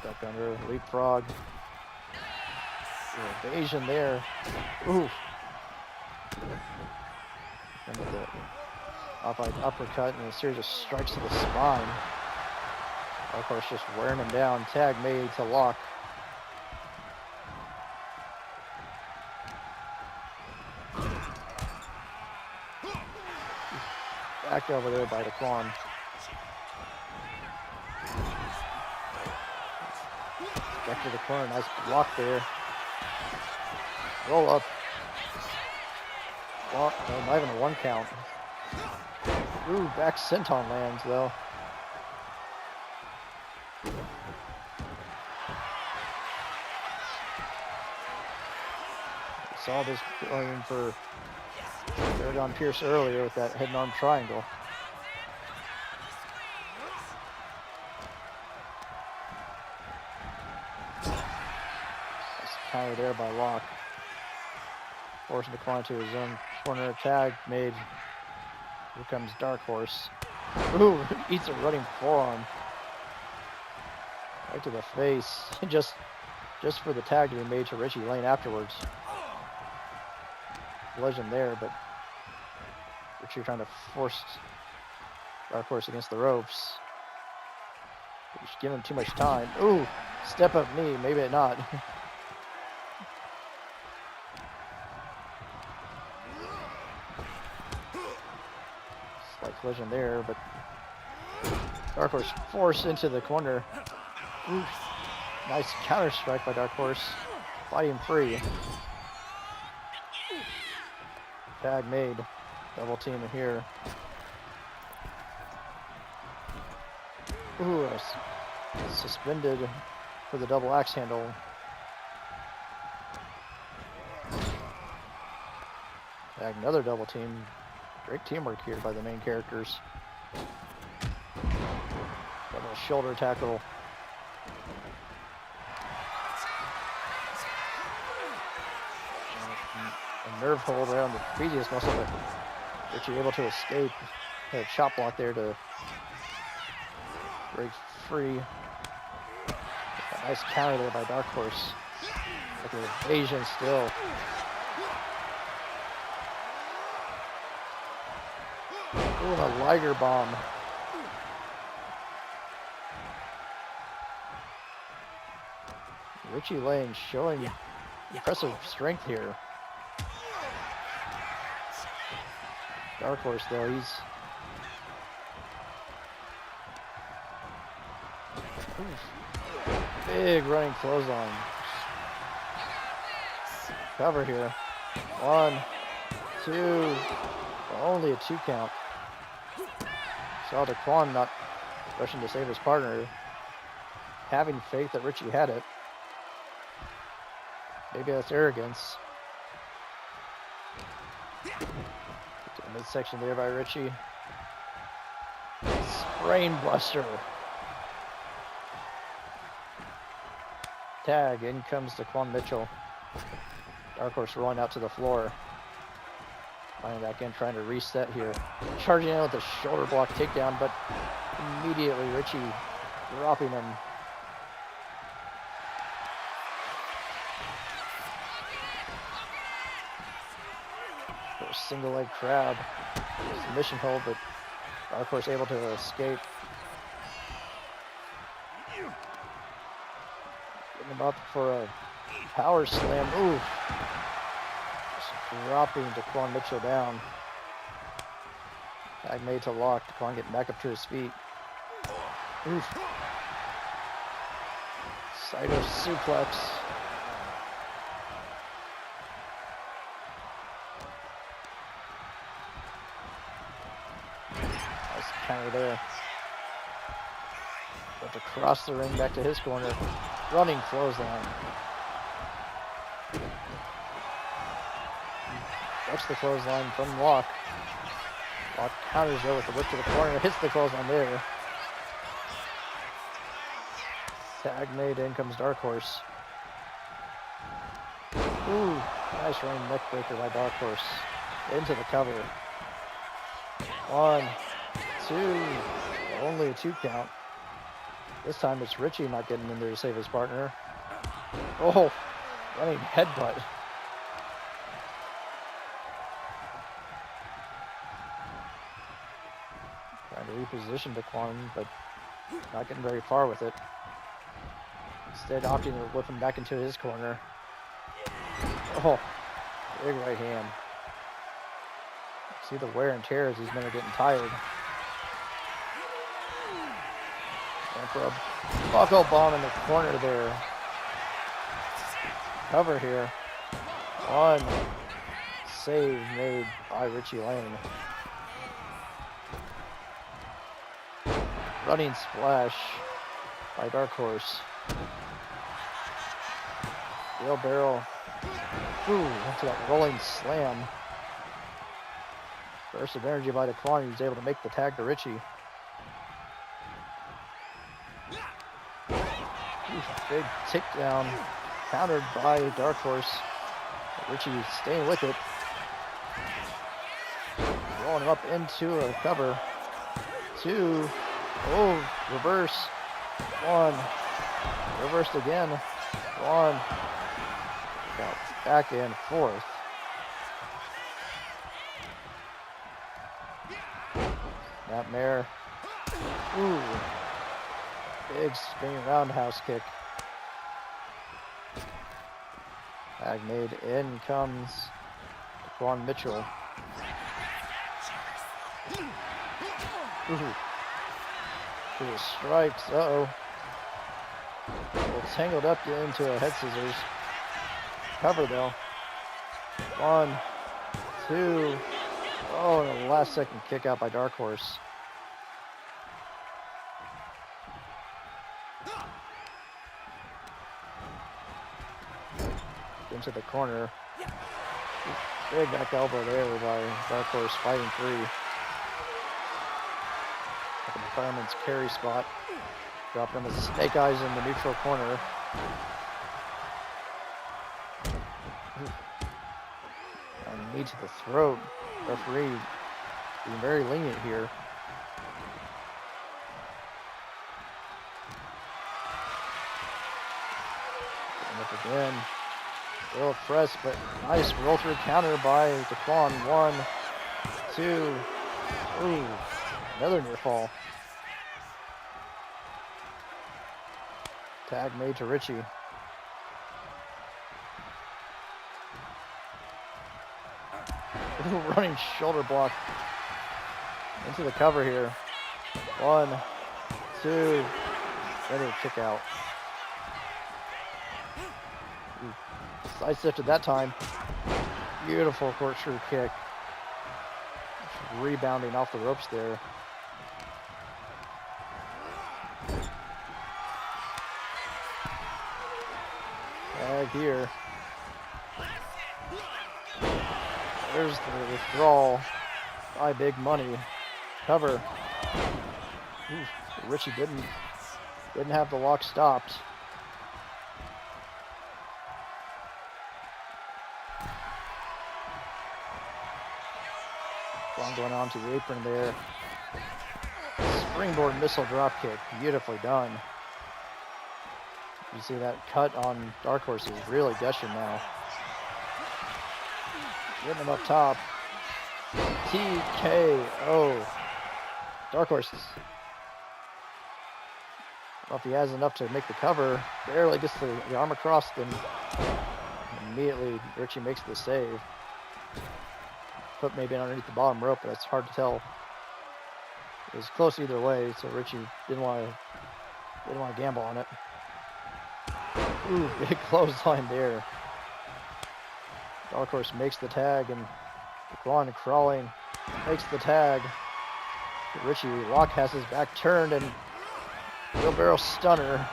Stuck under, leapfrog. The evasion there. Ooh. And with the off-right uppercut and a series of strikes to the spine. Of course, just wearing him down. Tag made to lock. Back over there by the Daquan. Back to the corner. Nice block there. Roll up. Well, no, not even a 1 count. Ooh, back senton lands though. Saw this going for Aragon Pierce earlier with that head and arm triangle. Nice counter there by Locke. Forcing Daquan to his own corner. Tag made. Here comes Dark Horse. Ooh, eats a running forearm. Right to the face. just for the tag to be made to Richie Lane afterwards. Collision there, but Richie trying to force Dark Horse against the ropes. He's giving him too much time. Ooh, step up knee, maybe not. Slight collision there, but Dark Horse forced into the corner. Ooh, nice counter strike by Dark Horse. Fighting free. Tag made. Double team in here. Ooh, suspended for the double axe handle. Tag another double team. Great teamwork here by the main characters. Double shoulder tackle. A nerve hold right on the previous muscle, but Richie able to escape. Had a chop block there to break free. A nice counter there by Dark Horse. Look at the evasion still. Ooh, and a Liger bomb. Richie Lane showing impressive strength here. Dark Horse though, he's big running clothesline. Cover here. 1, 2, only a 2 count. Saw Daquan not rushing to save his partner, having faith that Richie had it. Maybe that's arrogance. Midsection there by Richie. Sprain buster. Tag. In comes Daquan Mitchell. Dark Horse rolling out to the floor. Flying back in, trying to reset here. Charging in with a shoulder block takedown, but immediately Richie dropping him. Single leg crab. Submission hold, but Dark Horse able to escape. Getting him up for a power slam. Ooh. Just dropping Daquan Mitchell down. Tag made to lock. Daquan getting back up to his feet. Oof. Saito suplex. Counter there. But to cross the ring back to his corner. Running clothesline. That's the clothesline from Locke. Locke counters there with the whip to the corner. Hits the clothesline there. Tag made. In comes Dark Horse. Ooh, nice running neck breaker by Dark Horse. Into the cover. 1, 2, only a 2 count. This time it's Richie not getting in there to save his partner. Oh, Running headbutt. Trying to reposition Daquan, but not getting very far with it. Instead, opting to whip him back into his corner. Oh, big right hand. See the wear and tear as these men are getting tired. And for a buckle bomb in the corner there. Cover here. One save made by Richie Lane. Running splash by Dark Horse. Wheelbarrow. Ooh, into that rolling slam. Burst of energy by Daquan. He was able to make the tag to Richie. Big takedown. Countered by Dark Horse. Richie staying with it. Rolling him up into a cover. 2. Oh, reverse. 1. Reversed again. 1. Got back and forth. Snapmare. Ooh. Big spinning roundhouse kick. Tag made. In comes Daquan Mitchell. Ooh. To the strikes. Uh-oh. Well, tangled up into a head scissors. Cover though. 1, 2. Oh, and a last second kick out by Dark Horse. Into the corner. Big back elbow there by Dark Horse fighting free. Up in the fireman's carry spot. Dropping him with snake eyes in the neutral corner. And knee to the throat. Referee being very lenient here. And up again. Little press, but nice roll through counter by Daquan. 1, 2. Ooh, another near fall. Tag made to Richie. Ooh, running shoulder block into the cover here. 1, 2. Ready to kick out. Side shifted that time. Beautiful corkscrew kick. Just rebounding off the ropes there. Tag here. There's the withdrawal by Big Money. Cover. Ooh, Richie didn't have the lock stopped. Going on to the apron there. Springboard missile drop kick. Beautifully done. You see that cut on Dark Horse is really gushing now. Getting him up top. TKO. Dark Horse. I don't know if he has enough to make the cover. Barely gets the arm across, then immediately Richie makes the save. Foot maybe underneath the bottom rope, but it's hard to tell. It was close either way, so Richie didn't want to gamble on it. Ooh, big clothesline there. Dark Horse makes the tag, and Daquan crawling makes the tag. Richie Rock has his back turned, and wheelbarrow stunner.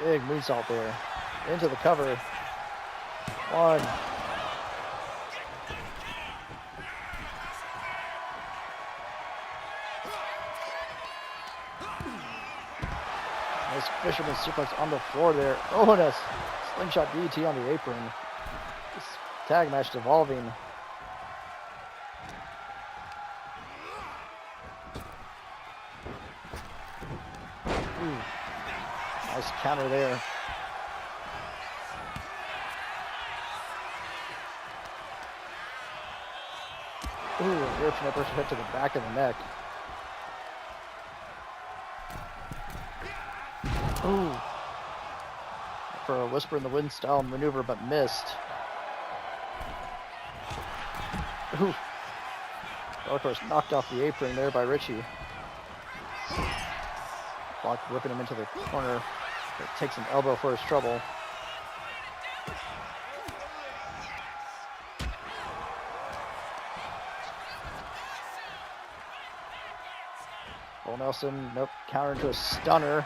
Big moonsault there into the cover. 1. Nice fisherman suplex on the floor there. Oh, and a slingshot DDT on the apron. This tag match evolving. Ooh. Nice counter there. Ooh, a European uppercut hit to the back of the neck. Ooh. For a whisper in the wind style maneuver, but missed. Ooh. Of course, knocked off the apron there by Richie. Block whipping him into the corner. It takes an elbow for his trouble. Bull Nelson, nope, counter into a stunner.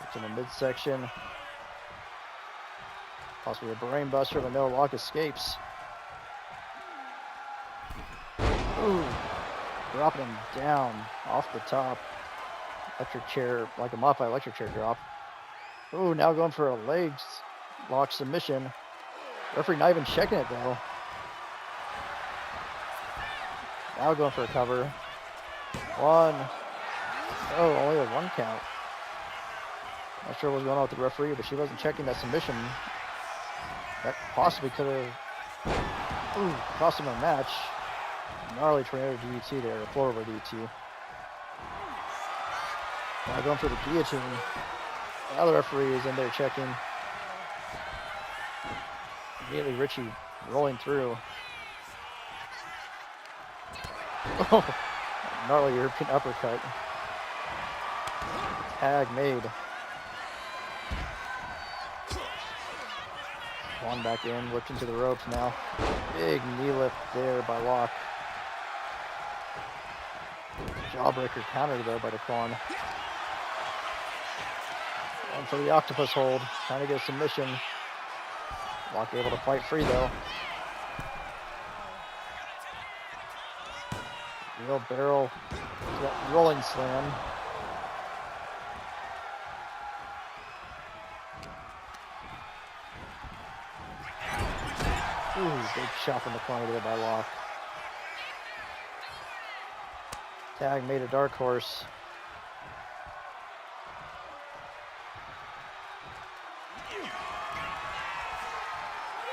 It's in the midsection. Possibly a brain buster, but no, Locke escapes. Ooh, dropping him down off the top. Electric chair, like a modified electric chair drop. Ooh, now going for a legs lock submission. Referee not even checking it though. Now going for a cover. One. Oh, only a 1 count. Not sure what was going on with the referee, but she wasn't checking that submission. That possibly could have cost him a match. Gnarly tornado DDT there, a floor over DDT. Now going for the guillotine. Now the referee is in there checking. Immediately Richie rolling through. Oh, gnarly European uppercut. Tag made. One back in, whipped into the ropes now. Big knee lift there by Locke. Jawbreaker counter though by Daquan. Going for the octopus hold, trying to get a submission. Locke able to fight free though. Real barrel, rolling slam. Ooh, big chop in the corner there by Locke. Tag made a dark horse.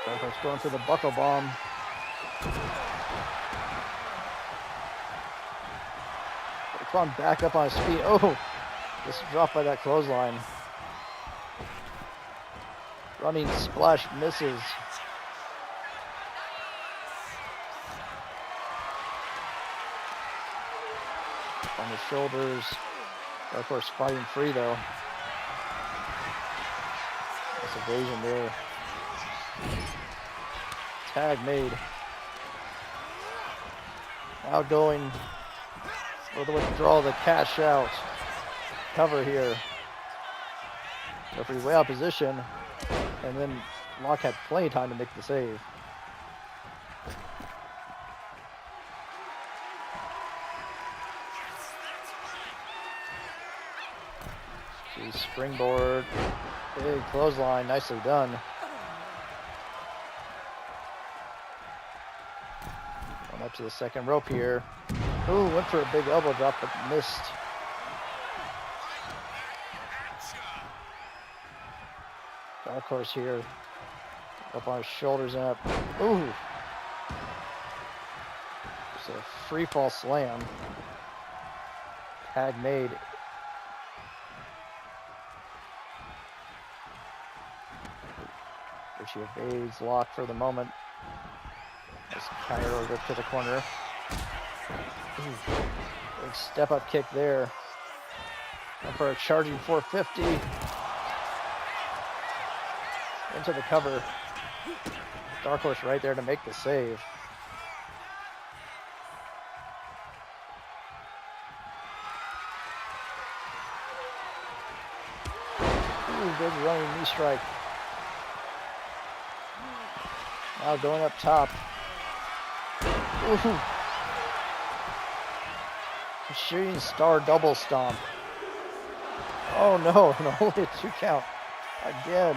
Dark horse going for the buckle bomb. Daquan back up on his feet. Oh, just dropped by that clothesline. Running splash misses. On the shoulders. Of course, fighting free though. Nice evasion there. Tag made. Now going for the withdrawal, the cash out. Cover here. Referee way out of position. And then Locke had plenty of time to make the save. Springboard, big clothesline, nicely done. Going up to the second rope here. Ooh, went for a big elbow drop, but missed. Dark horse here. Up on his shoulders and up. Ooh. Just a free fall slam. Tag made. She evades Locke for the moment. Nice counter over to the corner. Ooh, big step up kick there. And for a charging 450. Into the cover. Dark horse right there to make the save. Ooh, big running knee strike. Now going up top. Ooh. Shooting star double stomp. Oh no, only a 2 count. Again.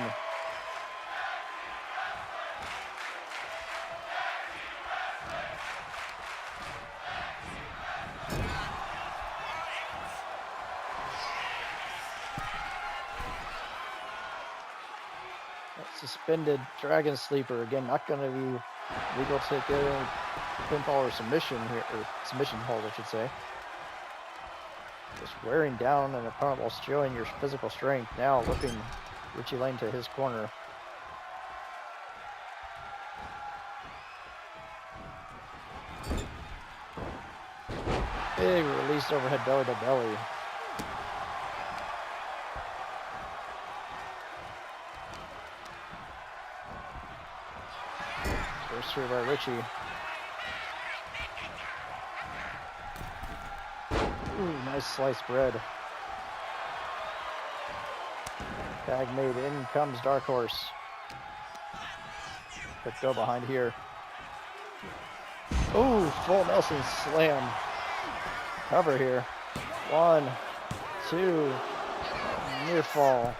suspended Dragon Sleeper. Again, not going to be legal to get a pinfall or submission here, or submission hold, I should say. Just wearing down an opponent while showing your physical strength. Now whipping Richie Lane to his corner. Big release overhead belly to belly. First through by Richie. Ooh, nice sliced bread. Tag made. In comes Dark Horse. Quick go behind here. Ooh, full Nelson slam. Cover here. 1, 2. Near fall.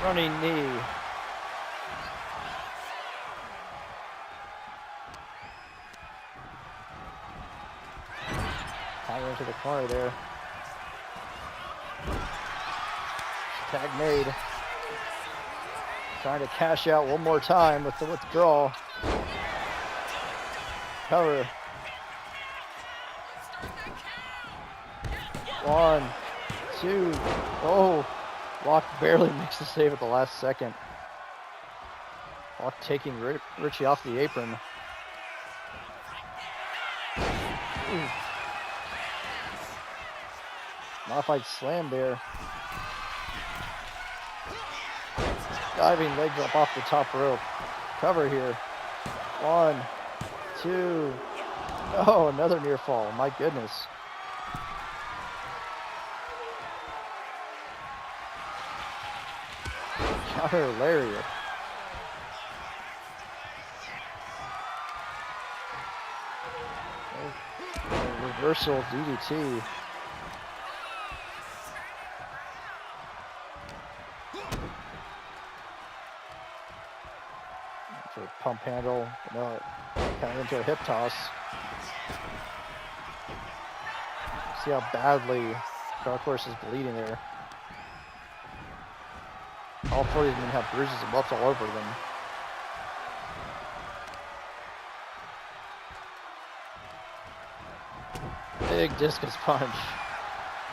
Running knee. High into the corner there. Tag made. Trying to cash out one more time with the withdrawal. Cover. 1, 2. Oh, Locke barely makes the save at the last second. Locke taking Richie off the apron. Ooh. Modified slam there. Diving leg drop off the top rope. Cover here. 1, 2. Oh, another near fall. My goodness. Counter lariat. Reversal DDT. For a pump handle. No, kind of into a hip toss. See how badly Dark Horse is bleeding there. All 4 of them have bruises and bumps all over them. Big discus punch.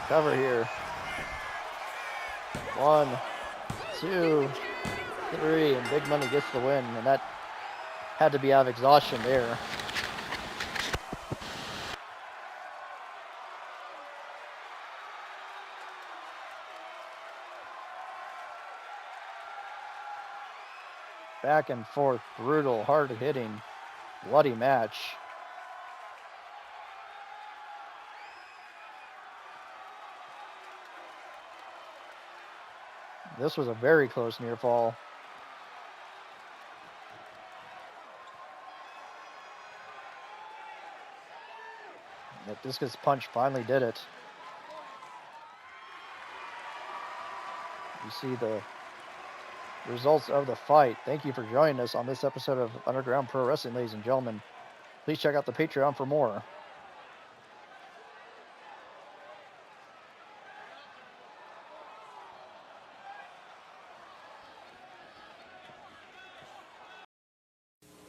Cover here. 1, 2, 3, and Big Money gets the win, and that had to be out of exhaustion there. Back and forth, brutal, hard-hitting, bloody match. This was a very close near fall. That discus punch finally did it. You see the results of the fight. Thank you for joining us on this episode of Underground Pro Wrestling, ladies and gentlemen. Please check out the Patreon for more.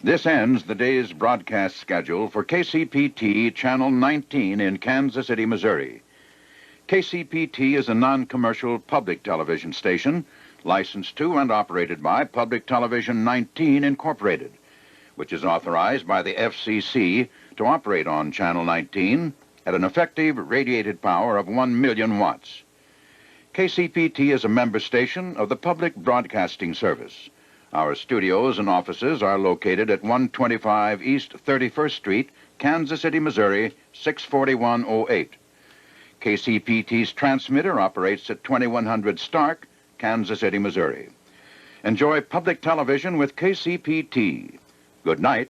This ends the day's broadcast schedule for KCPT Channel 19 in Kansas City, Missouri. KCPT is a non-commercial public television station licensed to and operated by Public Television 19 Incorporated, which is authorized by the FCC to operate on Channel 19 at an effective radiated power of 1 million watts. KCPT is a member station of the Public Broadcasting Service. Our studios and offices are located at 125 East 31st Street, Kansas City, Missouri, 64108. KCPT's transmitter operates at 2100 Stark, Kansas City, Missouri. Enjoy public television with KCPT. Good night.